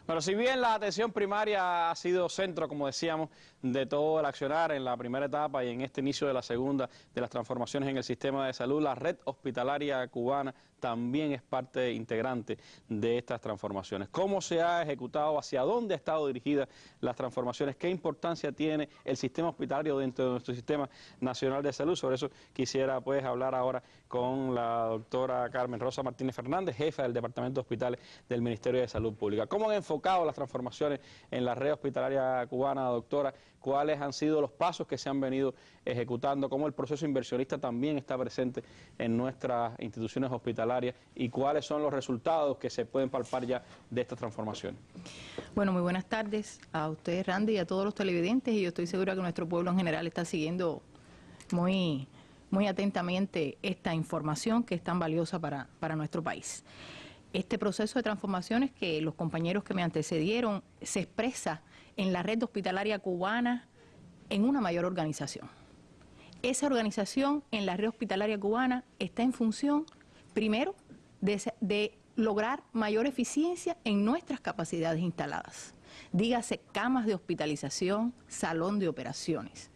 Pero si bien la atención primaria ha sido centro, como decíamos, de todo el accionar en la primera etapa y en este inicio de la segunda de las transformaciones en el sistema de salud, la red hospitalaria cubana también es parte integrante de estas transformaciones. ¿Cómo se ha ejecutado? ¿Hacia dónde ha estado dirigida las transformaciones? ¿Qué importancia tiene el sistema hospitalario dentro de nuestro sistema nacional de salud? Sobre eso quisiera pues hablar ahora con la doctora Carmen Rosa Martínez Fernández, jefa del Departamento de Hospitales del Ministerio de Salud Pública. ¿Cómo han enfocado tocado las transformaciones en la red hospitalaria cubana, doctora, cuáles han sido los pasos que se han venido ejecutando, cómo el proceso inversionista también está presente en nuestras instituciones hospitalarias y cuáles son los resultados que se pueden palpar ya de estas transformaciones. Bueno, muy buenas tardes a usted, Randy, y a todos los televidentes, y yo estoy segura que nuestro pueblo en general está siguiendo muy atentamente esta información que es tan valiosa para nuestro país. Este proceso de transformaciones que los compañeros que me antecedieron se expresa en la red hospitalaria cubana en una mayor organización. Esa organización en la red hospitalaria cubana está en función, primero, de lograr mayor eficiencia en nuestras capacidades instaladas. Dígase camas de hospitalización, salón de operaciones.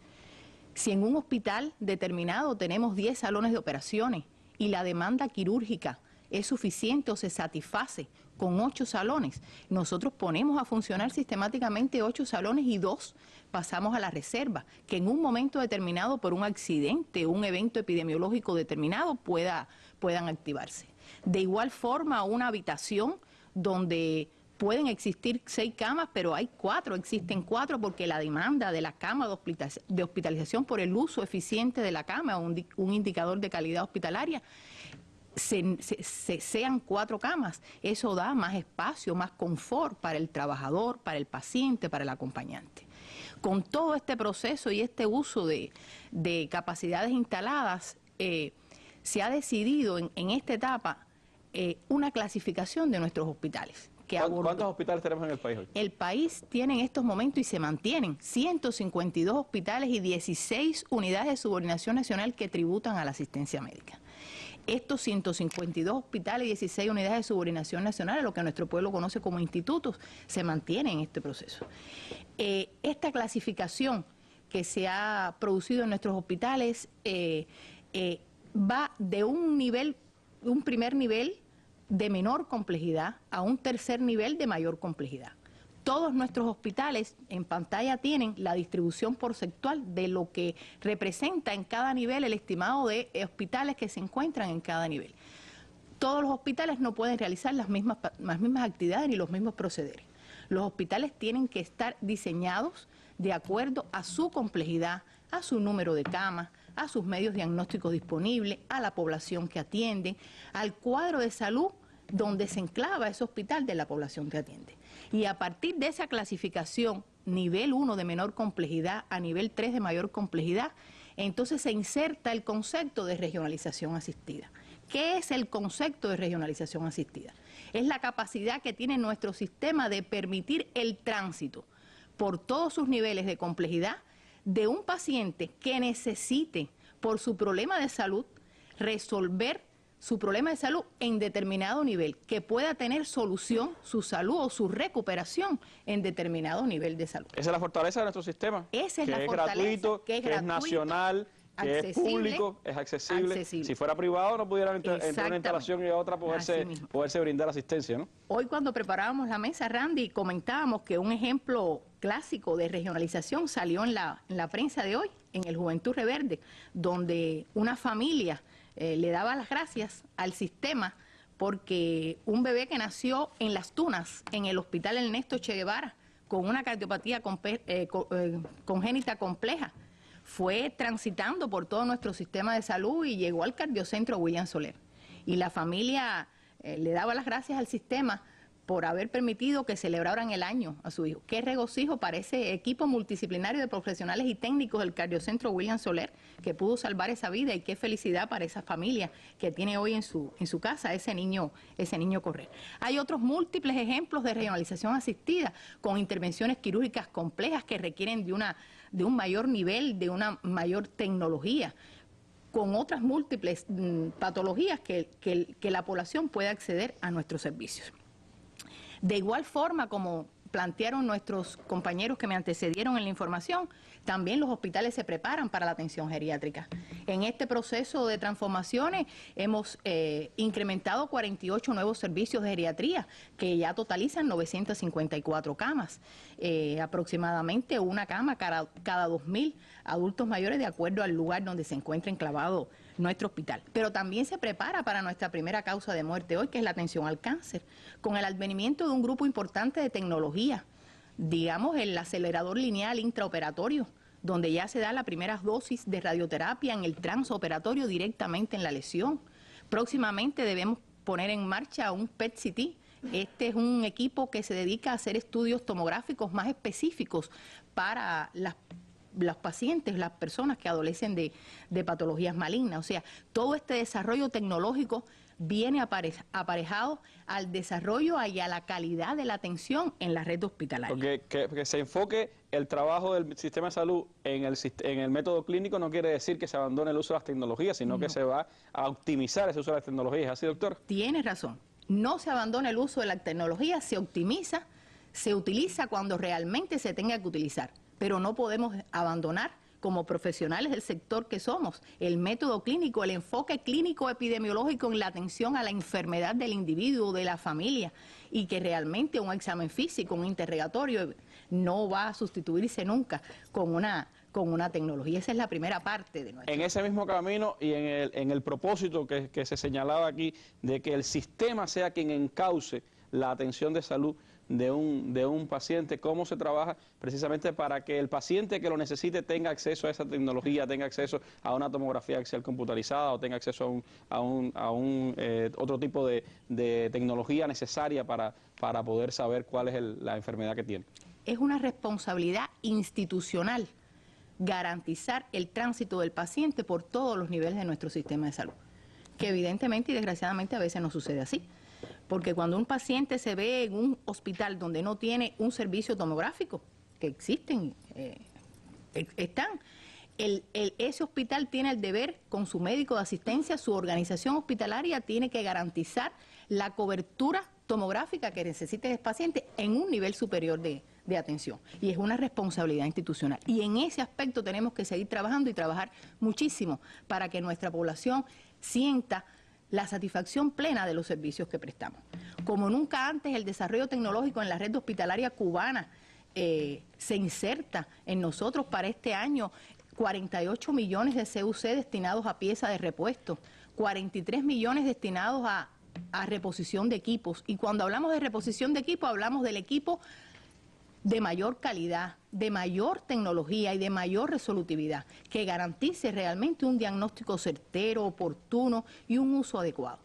Si en un hospital determinado tenemos 10 salones de operaciones y la demanda quirúrgica es suficiente o se satisface con 8 salones, nosotros ponemos a funcionar sistemáticamente 8 salones y 2 pasamos a la reserva, que en un momento determinado por un accidente o un evento epidemiológico determinado puedan activarse. De igual forma, una habitación donde pueden existir 6 camas, pero hay 4, existen 4 porque la demanda de la cama de hospitalización por el uso eficiente de la cama, un indicador de calidad hospitalaria, sean 4 camas. Eso da más espacio, más confort para el trabajador, para el paciente, para el acompañante. Con todo este proceso y este uso de capacidades instaladas, se ha decidido en esta etapa una clasificación de nuestros hospitales. ¿Cuántos hospitales tenemos en el país hoy? El país tiene en estos momentos y se mantienen 152 hospitales y 16 unidades de subordinación nacional que tributan a la asistencia médica. Estos 152 hospitales y 16 unidades de subordinación nacional, lo que nuestro pueblo conoce como institutos, se mantienen en este proceso. Esta clasificación que se ha producido en nuestros hospitales va de un primer nivel de menor complejidad a un tercer nivel de mayor complejidad. Todos nuestros hospitales en pantalla tienen la distribución porcentual de lo que representa en cada nivel el estimado de hospitales que se encuentran en cada nivel. Todos los hospitales no pueden realizar las mismas actividades ni los mismos procederes. Los hospitales tienen que estar diseñados de acuerdo a su complejidad, a su número de camas, a sus medios diagnósticos disponibles, a la población que atienden, al cuadro de salud donde se enclava ese hospital de la población que atiende. Y a partir de esa clasificación, nivel 1 de menor complejidad a nivel 3 de mayor complejidad, entonces se inserta el concepto de regionalización asistida. ¿Qué es el concepto de regionalización asistida? Es la capacidad que tiene nuestro sistema de permitir el tránsito por todos sus niveles de complejidad de un paciente que necesite, por su problema de salud, resolver su problema de salud en determinado nivel, que pueda tener solución su salud o su recuperación en determinado nivel de salud. Esa es la fortaleza de nuestro sistema. Esa es la fortaleza, que es nacional, que es público, es accesible. Si fuera privado no pudieran entrar una instalación y a otra poderse brindar asistencia, ¿no? Hoy cuando preparábamos la mesa, Randy, comentábamos que un ejemplo clásico de regionalización salió en la prensa de hoy, en el Juventud Reverde, donde una familia le daba las gracias al sistema porque un bebé que nació en Las Tunas, en el Hospital Ernesto Che Guevara, con una cardiopatía congénita compleja, fue transitando por todo nuestro sistema de salud y llegó al cardiocentro William Soler. Y la familia le daba las gracias al sistema por haber permitido que celebraran el año a su hijo. Qué regocijo para ese equipo multidisciplinario de profesionales y técnicos del cardiocentro William Soler que pudo salvar esa vida, y qué felicidad para esa familia que tiene hoy en su casa ese niño correr. Hay otros múltiples ejemplos de regionalización asistida con intervenciones quirúrgicas complejas que requieren de un mayor nivel, de una mayor tecnología, con otras múltiples patologías que la población pueda acceder a nuestros servicios. De igual forma, como plantearon nuestros compañeros que me antecedieron en la información, también los hospitales se preparan para la atención geriátrica. En este proceso de transformaciones hemos incrementado 48 nuevos servicios de geriatría que ya totalizan 954 camas, aproximadamente una cama cada 2.000 adultos mayores de acuerdo al lugar donde se encuentra enclavado nuestro hospital. Pero también se prepara para nuestra primera causa de muerte hoy, que es la atención al cáncer, con el advenimiento de un grupo importante de tecnología, digamos el acelerador lineal intraoperatorio, donde ya se da la primera dosis de radioterapia en el transoperatorio directamente en la lesión. Próximamente debemos poner en marcha un PET-CT. Este es un equipo que se dedica a hacer estudios tomográficos más específicos para los pacientes, las personas que adolecen de patologías malignas. O sea, todo este desarrollo tecnológico viene aparejado al desarrollo y a la calidad de la atención en la red hospitalaria. Porque que se enfoque el trabajo del sistema de salud en el método clínico no quiere decir que se abandone el uso de las tecnologías, sino que se va a optimizar ese uso de las tecnologías. ¿Así, doctor? Tiene razón. No se abandona el uso de la tecnología, se optimiza, se utiliza cuando realmente se tenga que utilizar, pero no podemos abandonar, como profesionales del sector que somos, el método clínico, el enfoque clínico epidemiológico en la atención a la enfermedad del individuo, de la familia, y que realmente un examen físico, un interrogatorio, no va a sustituirse nunca con una tecnología. Esa es la primera parte de nuestro. En ese mismo camino y en el propósito que se señalaba aquí, de que el sistema sea quien encauce la atención de salud de un paciente, cómo se trabaja precisamente para que el paciente que lo necesite tenga acceso a esa tecnología, tenga acceso a una tomografía axial computarizada o tenga acceso a otro tipo de tecnología necesaria para poder saber cuál es la enfermedad que tiene. Es una responsabilidad institucional garantizar el tránsito del paciente por todos los niveles de nuestro sistema de salud, que evidentemente y desgraciadamente a veces no sucede así. Porque cuando un paciente se ve en un hospital donde no tiene un servicio tomográfico, que existen, ese hospital tiene el deber con su médico de asistencia, su organización hospitalaria tiene que garantizar la cobertura tomográfica que necesite el paciente en un nivel superior de atención. Y es una responsabilidad institucional. Y en ese aspecto tenemos que seguir trabajando y trabajar muchísimo para que nuestra población sienta la satisfacción plena de los servicios que prestamos. Como nunca antes, el desarrollo tecnológico en la red hospitalaria cubana se inserta en nosotros para este año. 48 millones de CUC destinados a piezas de repuesto, 43 millones destinados a reposición de equipos. Y cuando hablamos de reposición de equipos, hablamos del equipo de mayor calidad, de mayor tecnología y de mayor resolutividad, que garantice realmente un diagnóstico certero, oportuno y un uso adecuado.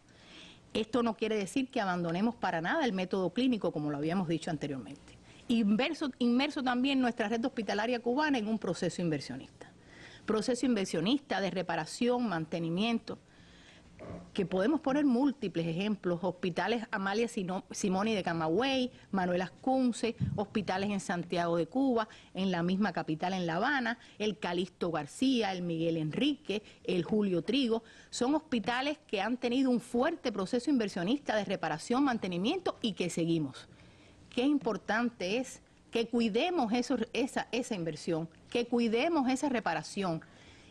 Esto no quiere decir que abandonemos para nada el método clínico, como lo habíamos dicho anteriormente. Inmerso también nuestra red hospitalaria cubana en un proceso inversionista de reparación, mantenimiento, que podemos poner múltiples ejemplos: hospitales Amalia Simoni de Camagüey, Manuel Ascunce, hospitales en Santiago de Cuba, en la misma capital en La Habana, el Calixto García, el Miguel Enrique, el Julio Trigo. Son hospitales que han tenido un fuerte proceso inversionista de reparación, mantenimiento y que seguimos. Qué importante es que cuidemos esa inversión, que cuidemos esa reparación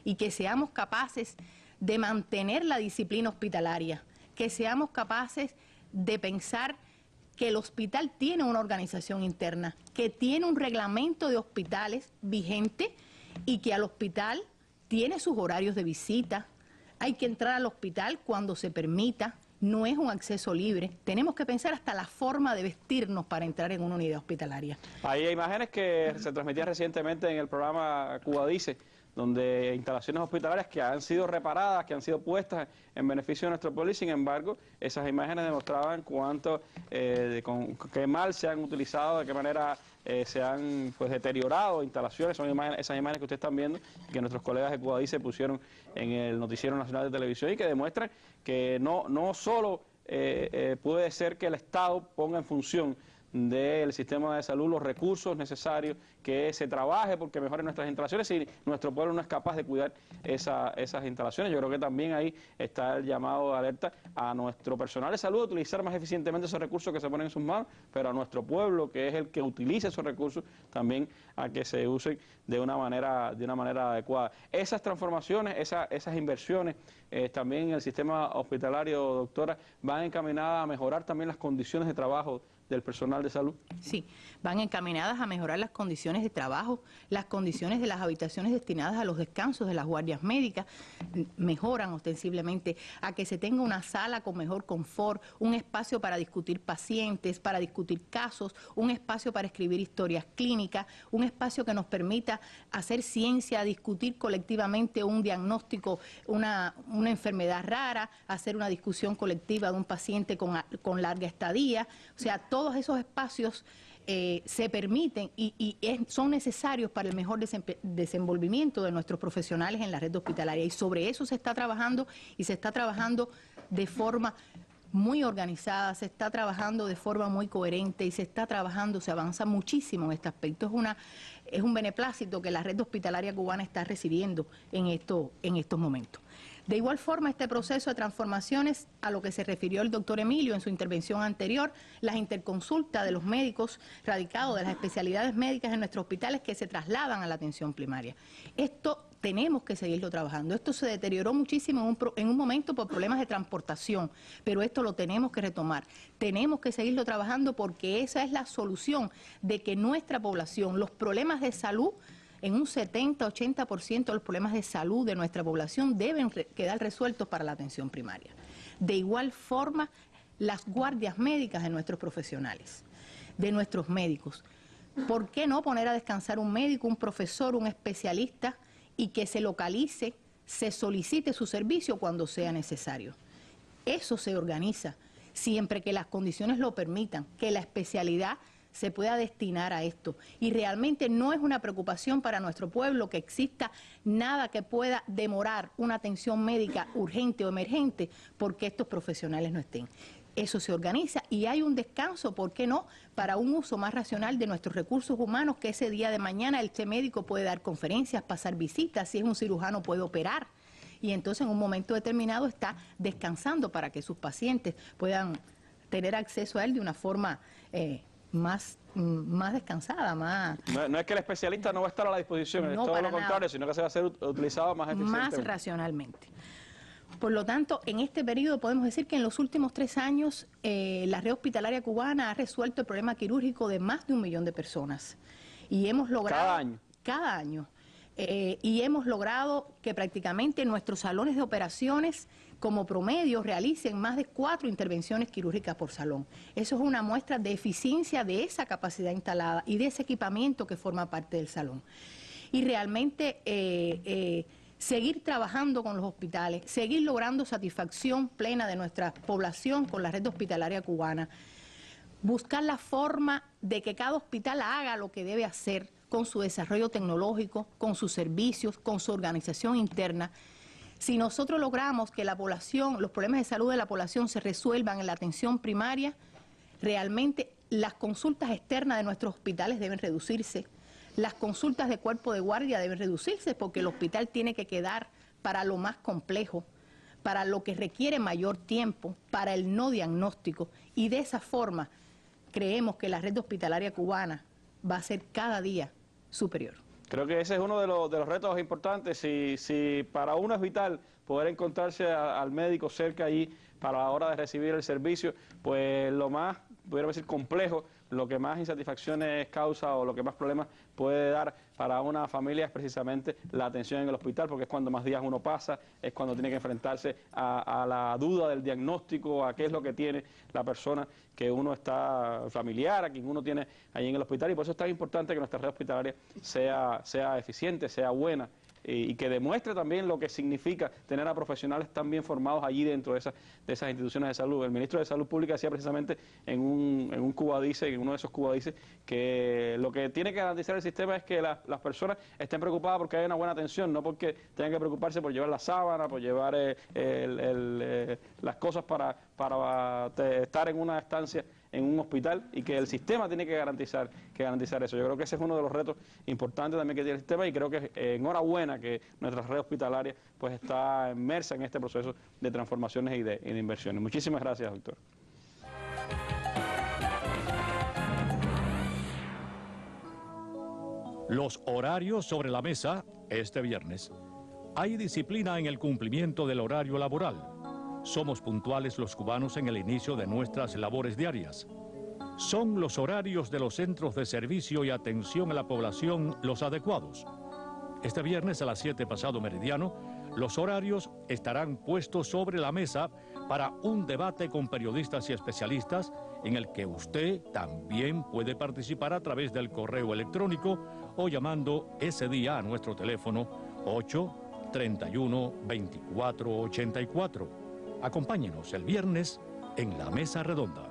y que seamos capaces de mantener la disciplina hospitalaria, que seamos capaces de pensar que el hospital tiene una organización interna, que tiene un reglamento de hospitales vigente y que al hospital tiene sus horarios de visita. Hay que entrar al hospital cuando se permita, no es un acceso libre. Tenemos que pensar hasta la forma de vestirnos para entrar en una unidad hospitalaria. Hay imágenes que se transmitían recientemente en el programa Cuba Dice, donde instalaciones hospitalarias que han sido reparadas, que han sido puestas en beneficio de nuestro pueblo, y sin embargo esas imágenes demostraban qué mal se han utilizado, de qué manera se han deteriorado instalaciones. Son esas imágenes que ustedes están viendo, que nuestros colegas de Cuba Dice pusieron en el Noticiero Nacional de Televisión, y que demuestran que no solo puede ser que el Estado ponga en función del sistema de salud los recursos necesarios, que se trabaje porque mejoren nuestras instalaciones, si nuestro pueblo no es capaz de cuidar esas instalaciones. Yo creo que también ahí está el llamado de alerta a nuestro personal de salud a utilizar más eficientemente esos recursos que se ponen en sus manos, pero a nuestro pueblo, que es el que utiliza esos recursos, también a que se usen de una manera adecuada. Esas transformaciones, esas inversiones también en el sistema hospitalario, doctora, van encaminadas a mejorar también las condiciones de trabajo del personal de salud? Sí, van encaminadas a mejorar las condiciones de trabajo, las condiciones de las habitaciones destinadas a los descansos de las guardias médicas, mejoran ostensiblemente a que se tenga una sala con mejor confort, un espacio para discutir pacientes, para discutir casos, un espacio para escribir historias clínicas, un espacio que nos permita hacer ciencia, discutir colectivamente un diagnóstico, una enfermedad rara, hacer una discusión colectiva de un paciente con larga estadía. O sea, todos esos espacios se permiten y son necesarios para el mejor desenvolvimiento de nuestros profesionales en la red hospitalaria. Y sobre eso se está trabajando, y se está trabajando de forma muy organizada, se está trabajando de forma muy coherente y se avanza muchísimo en este aspecto. Es un beneplácito que la red hospitalaria cubana está recibiendo en estos momentos. De igual forma, este proceso de transformaciones, a lo que se refirió el doctor Emilio en su intervención anterior, las interconsultas de los médicos radicados de las especialidades médicas en nuestros hospitales que se trasladan a la atención primaria. Esto tenemos que seguirlo trabajando. Esto se deterioró muchísimo en un momento por problemas de transportación, pero esto lo tenemos que retomar. Tenemos que seguirlo trabajando porque esa es la solución de que nuestra población, los problemas de salud, en un 70-80% de los problemas de salud de nuestra población deben quedar resueltos para la atención primaria. De igual forma, las guardias médicas de nuestros profesionales, de nuestros médicos. ¿Por qué no poner a descansar un médico, un profesor, un especialista y que se localice, se solicite su servicio cuando sea necesario? Eso se organiza siempre que las condiciones lo permitan, que la especialidad se pueda destinar a esto. Y realmente no es una preocupación para nuestro pueblo que exista nada que pueda demorar una atención médica urgente o emergente porque estos profesionales no estén. Eso se organiza y hay un descanso, ¿por qué no?, para un uso más racional de nuestros recursos humanos, que ese día de mañana este médico puede dar conferencias, pasar visitas, si es un cirujano puede operar. Y entonces en un momento determinado está descansando para que sus pacientes puedan tener acceso a él de una forma más descansada, más... No es que el especialista no va a estar a la disposición, es todo lo contrario, sino que se va a ser utilizado más eficientemente. Más racionalmente. Por lo tanto, en este periodo podemos decir que en los últimos 3 años la red hospitalaria cubana ha resuelto el problema quirúrgico de más de 1 millón de personas. Y hemos logrado... Cada año. Cada año. Y hemos logrado que prácticamente nuestros salones de operaciones como promedio realicen más de 4 intervenciones quirúrgicas por salón. Eso es una muestra de eficiencia de esa capacidad instalada y de ese equipamiento que forma parte del salón. Y realmente seguir trabajando con los hospitales, seguir logrando satisfacción plena de nuestra población con la red hospitalaria cubana, buscar la forma de que cada hospital haga lo que debe hacer con su desarrollo tecnológico, con sus servicios, con su organización interna. Si nosotros logramos que la población, los problemas de salud de la población se resuelvan en la atención primaria, realmente las consultas externas de nuestros hospitales deben reducirse, las consultas de cuerpo de guardia deben reducirse porque el hospital tiene que quedar para lo más complejo, para lo que requiere mayor tiempo, para el no diagnóstico, y de esa forma creemos que la red hospitalaria cubana va a ser cada día superior. Creo que ese es uno de los retos importantes. Si para uno es vital poder encontrarse al médico cerca allí para la hora de recibir el servicio, pues lo más, pudiéramos decir, complejo, lo que más insatisfacciones causa o lo que más problemas puede dar para una familia es precisamente la atención en el hospital, porque es cuando más días uno pasa, es cuando tiene que enfrentarse a la duda del diagnóstico, a qué es lo que tiene la persona que uno está familiar, a quien uno tiene ahí en el hospital, y por eso es tan importante que nuestra red hospitalaria sea eficiente, sea buena, y que demuestre también lo que significa tener a profesionales tan bien formados allí dentro de esas instituciones de salud. El ministro de Salud Pública decía precisamente en un Cubadice, en uno de esos Cubadices, que lo que tiene que garantizar el sistema es que las personas estén preocupadas porque haya una buena atención, no porque tengan que preocuparse por llevar la sábana, por llevar las cosas para estar en una estancia en un hospital, y que el sistema tiene que garantizar eso. Yo creo que ese es uno de los retos importantes también que tiene el sistema, y creo que enhorabuena que nuestra red hospitalaria pues está inmersa en este proceso de transformaciones y de inversiones. Muchísimas gracias, doctor. Los horarios sobre la mesa este viernes. Hay disciplina en el cumplimiento del horario laboral. Somos puntuales los cubanos en el inicio de nuestras labores diarias. ¿Son los horarios de los centros de servicio y atención a la población los adecuados? Este viernes a las 7 pasado meridiano, los horarios estarán puestos sobre la mesa para un debate con periodistas y especialistas en el que usted también puede participar a través del correo electrónico o llamando ese día a nuestro teléfono 831-2484. Acompáñenos el viernes en la Mesa Redonda.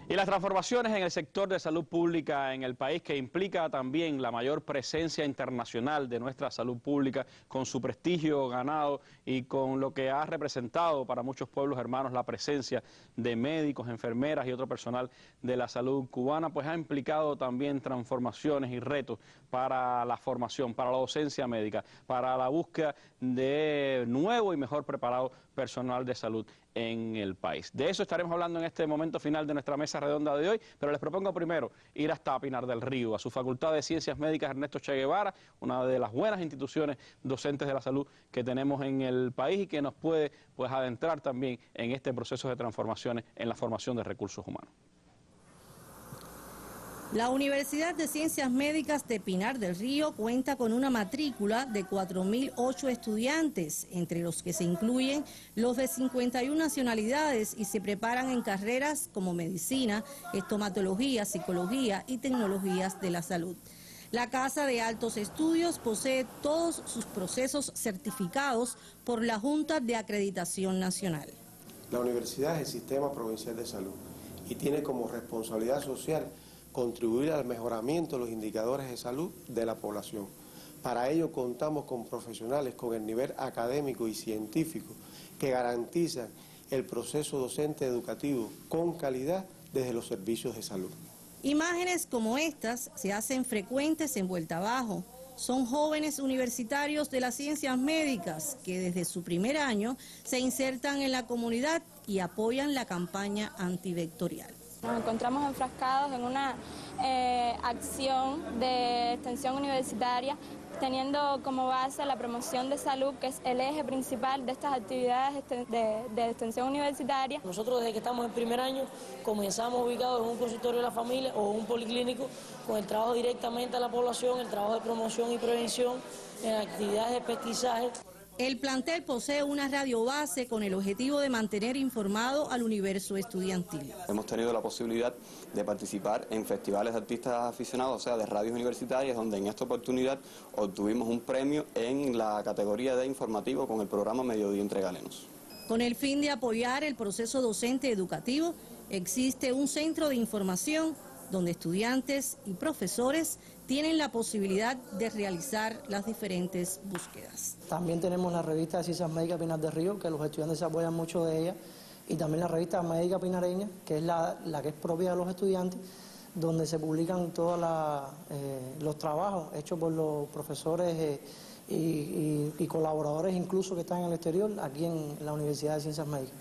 Y las transformaciones en el sector de salud pública en el país, que implica también la mayor presencia internacional de nuestra salud pública, con su prestigio ganado y con lo que ha representado para muchos pueblos hermanos la presencia de médicos, enfermeras y otro personal de la salud cubana, pues ha implicado también transformaciones y retos para la formación, para la docencia médica, para la búsqueda de nuevo y mejor preparado personal de salud en el país. De eso estaremos hablando en este momento final de nuestra mesa redonda de hoy, pero les propongo primero ir hasta Pinar del Río, a su Facultad de Ciencias Médicas Ernesto Che Guevara, una de las buenas instituciones docentes de la salud que tenemos en el país y que nos puede adentrar también en este proceso de transformaciones en la formación de recursos humanos. La Universidad de Ciencias Médicas de Pinar del Río cuenta con una matrícula de 4.008 estudiantes, entre los que se incluyen los de 51 nacionalidades y se preparan en carreras como medicina, estomatología, psicología y tecnologías de la salud. La Casa de Altos Estudios posee todos sus procesos certificados por la Junta de Acreditación Nacional. La universidad es el Sistema Provincial de Salud y tiene como responsabilidad social contribuir al mejoramiento de los indicadores de salud de la población. Para ello contamos con profesionales con el nivel académico y científico que garantizan el proceso docente educativo con calidad desde los servicios de salud. Imágenes como estas se hacen frecuentes en Vuelta Abajo. Son jóvenes universitarios de las ciencias médicas que desde su primer año se insertan en la comunidad y apoyan la campaña antivectorial. Nos encontramos enfrascados en una acción de extensión universitaria, teniendo como base la promoción de salud, que es el eje principal de estas actividades de extensión universitaria. Nosotros desde que estamos en primer año comenzamos ubicados en un consultorio de la familia o un policlínico con el trabajo directamente a la población, el trabajo de promoción y prevención, en actividades de pesquisaje. El plantel posee una radio base con el objetivo de mantener informado al universo estudiantil. Hemos tenido la posibilidad de participar en festivales de artistas aficionados, o sea, de radios universitarias, donde en esta oportunidad obtuvimos un premio en la categoría de informativo con el programa Mediodía entre Galenos. Con el fin de apoyar el proceso docente educativo, existe un centro de información donde estudiantes y profesores tienen la posibilidad de realizar las diferentes búsquedas. También tenemos la revista de Ciencias Médicas Pinar del Río, que los estudiantes se apoyan mucho de ella, y también la revista Médica Pinareña, que es la que es propia de los estudiantes, donde se publican todos los trabajos hechos por los profesores y colaboradores incluso que están en el exterior, aquí en la Universidad de Ciencias Médicas.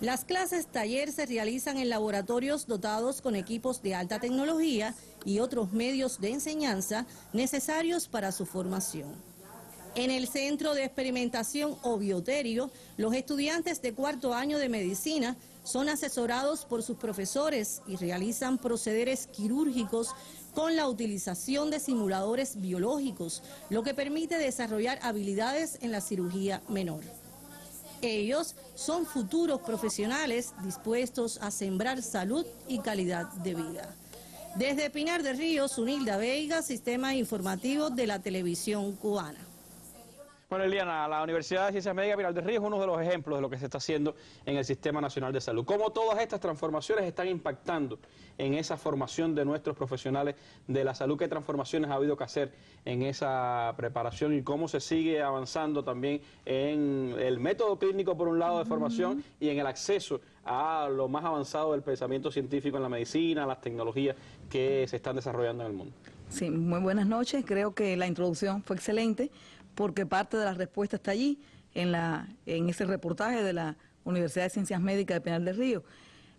Las clases taller se realizan en laboratorios dotados con equipos de alta tecnología y otros medios de enseñanza necesarios para su formación. En el Centro de Experimentación Obioterio, los estudiantes de cuarto año de medicina son asesorados por sus profesores y realizan procederes quirúrgicos con la utilización de simuladores biológicos, lo que permite desarrollar habilidades en la cirugía menor. Ellos son futuros profesionales dispuestos a sembrar salud y calidad de vida. Desde Pinar del Río, Zunilda Veiga, Sistema Informativo de la Televisión Cubana. Bueno, Eliana, la Universidad de Ciencias Médicas Pinar del Río es uno de los ejemplos de lo que se está haciendo en el Sistema Nacional de Salud. Cómo todas estas transformaciones están impactando en esa formación de nuestros profesionales de la salud, qué transformaciones ha habido que hacer en esa preparación y cómo se sigue avanzando también en el método clínico, por un lado, de formación y en el acceso a lo más avanzado del pensamiento científico en la medicina, las tecnologías que se están desarrollando en el mundo. Sí, muy buenas noches. Creo que la introducción fue excelente porque parte de la respuesta está allí, en ese reportaje de la Universidad de Ciencias Médicas de Pinar del Río.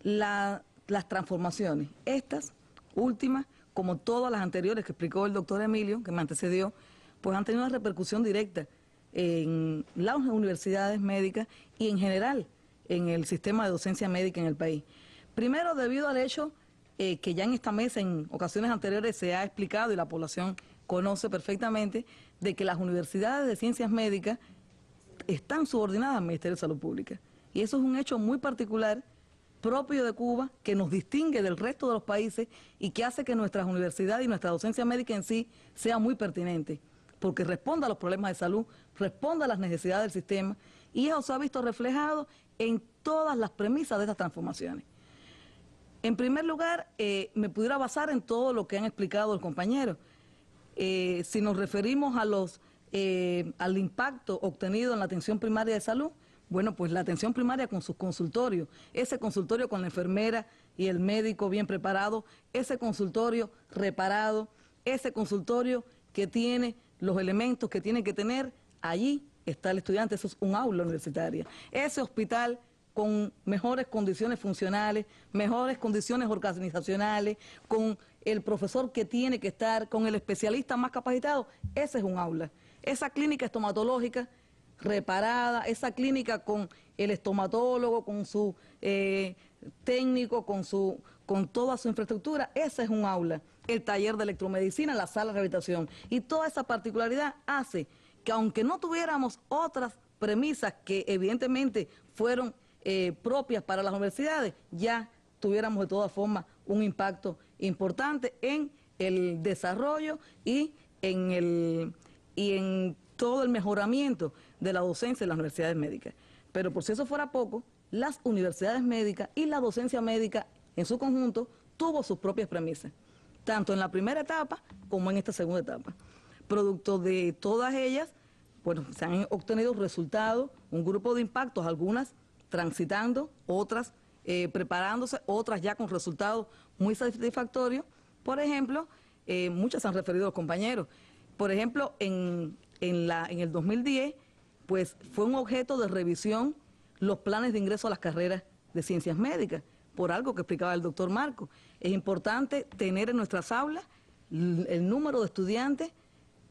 Las transformaciones, estas últimas, como todas las anteriores que explicó el doctor Emilio, que me antecedió, pues han tenido una repercusión directa en las universidades médicas y en general en el sistema de docencia médica en el país. Primero, debido al hecho que ya en esta mesa en ocasiones anteriores se ha explicado y la población conoce perfectamente, de que las universidades de ciencias médicas están subordinadas al Ministerio de Salud Pública. Y eso es un hecho muy particular, propio de Cuba, que nos distingue del resto de los países y que hace que nuestras universidades y nuestra docencia médica en sí sea muy pertinente, porque responde a los problemas de salud, responde a las necesidades del sistema, y eso se ha visto reflejado en todas las premisas de estas transformaciones. En primer lugar, me pudiera basar en todo lo que han explicado los compañeros. Si nos referimos a al impacto obtenido en la atención primaria de salud, bueno, pues la atención primaria con sus consultorios, ese consultorio con la enfermera y el médico bien preparado, ese consultorio reparado, ese consultorio que tiene los elementos que tiene que tener, allí está el estudiante, eso es un aula universitaria. Ese hospital con mejores condiciones funcionales, mejores condiciones organizacionales, con el profesor que tiene que estar, con el especialista más capacitado, ese es un aula. Esa clínica estomatológica reparada, esa clínica con el estomatólogo, con su técnico, con toda su infraestructura, ese es un aula. El taller de electromedicina, la sala de rehabilitación. Y toda esa particularidad hace que, aunque no tuviéramos otras premisas que evidentemente fueron propias para las universidades, ya tuviéramos de todas formas un impacto importante en el desarrollo y en todo el mejoramiento de la docencia en las universidades médicas. Pero por si eso fuera poco, las universidades médicas y la docencia médica en su conjunto tuvo sus propias premisas, tanto en la primera etapa como en esta segunda etapa. Producto de todas ellas, bueno, se han obtenido resultados, un grupo de impactos, algunas transitando, otras preparándose, otras ya con resultados muy satisfactorios. Por ejemplo, muchas se han referido a los compañeros. Por ejemplo, en el 2010, pues fue un objeto de revisión los planes de ingreso a las carreras de ciencias médicas, por algo que explicaba el doctor Marco. Es importante tener en nuestras aulas el número de estudiantes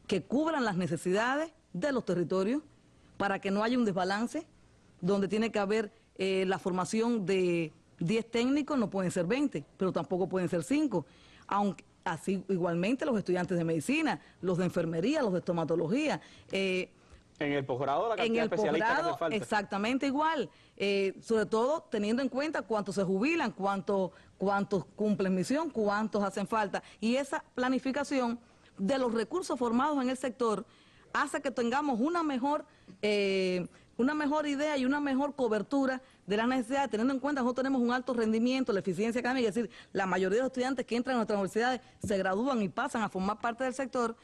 que cubran las necesidades de los territorios para que no haya un desbalance, donde tiene que haber la formación de 10 técnicos, no pueden ser 20, pero tampoco pueden ser 5, aunque así igualmente los estudiantes de medicina, los de enfermería, los de estomatología. En el posgrado la cantidad de especialistas que hace falta. Exactamente igual, sobre todo teniendo en cuenta cuántos se jubilan, cuántos cumplen misión, cuántos hacen falta. Y esa planificación de los recursos formados en el sector hace que tengamos una mejor idea y una mejor cobertura de las necesidades, teniendo en cuenta que nosotros tenemos un alto rendimiento, la eficiencia académica, es decir, la mayoría de los estudiantes que entran a nuestras universidades se gradúan y pasan a formar parte del sector,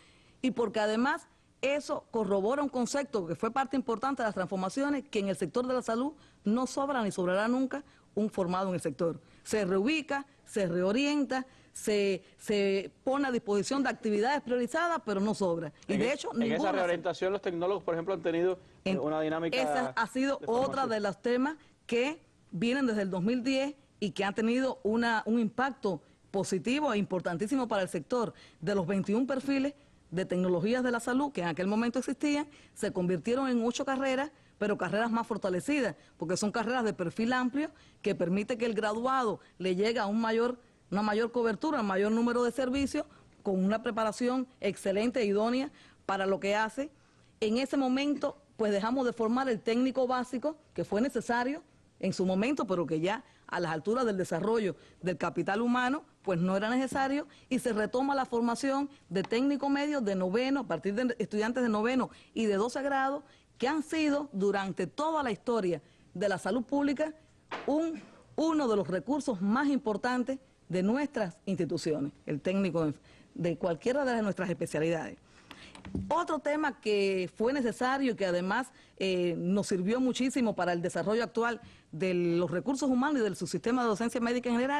y porque además eso corrobora un concepto que fue parte importante de las transformaciones, que en el sector de la salud no sobra ni sobrará nunca un formado en el sector. Se reubica, se reorienta, se pone a disposición de actividades priorizadas, pero no sobra. Y de hecho, en esa reorientación los tecnólogos, por ejemplo, han tenido una dinámica. Esa ha sido otra de los temas que vienen desde el 2010 y que han tenido un impacto positivo e importantísimo para el sector. De los 21 perfiles de tecnologías de la salud que en aquel momento existían, se convirtieron en 8 carreras, pero carreras más fortalecidas, porque son carreras de perfil amplio que permite que el graduado le llegue a una mayor cobertura, un mayor número de servicios, con una preparación excelente e idónea para lo que hace. En ese momento, pues dejamos de formar el técnico básico, que fue necesario en su momento, pero que ya a las alturas del desarrollo del capital humano, pues no era necesario, y se retoma la formación de técnico medio de noveno, a partir de estudiantes de noveno y de 12 grados, que han sido durante toda la historia de la salud pública uno de los recursos más importantes de nuestras instituciones, el técnico de cualquiera de nuestras especialidades. Otro tema que fue necesario y que además nos sirvió muchísimo para el desarrollo actual de los recursos humanos y del subsistema de docencia médica en general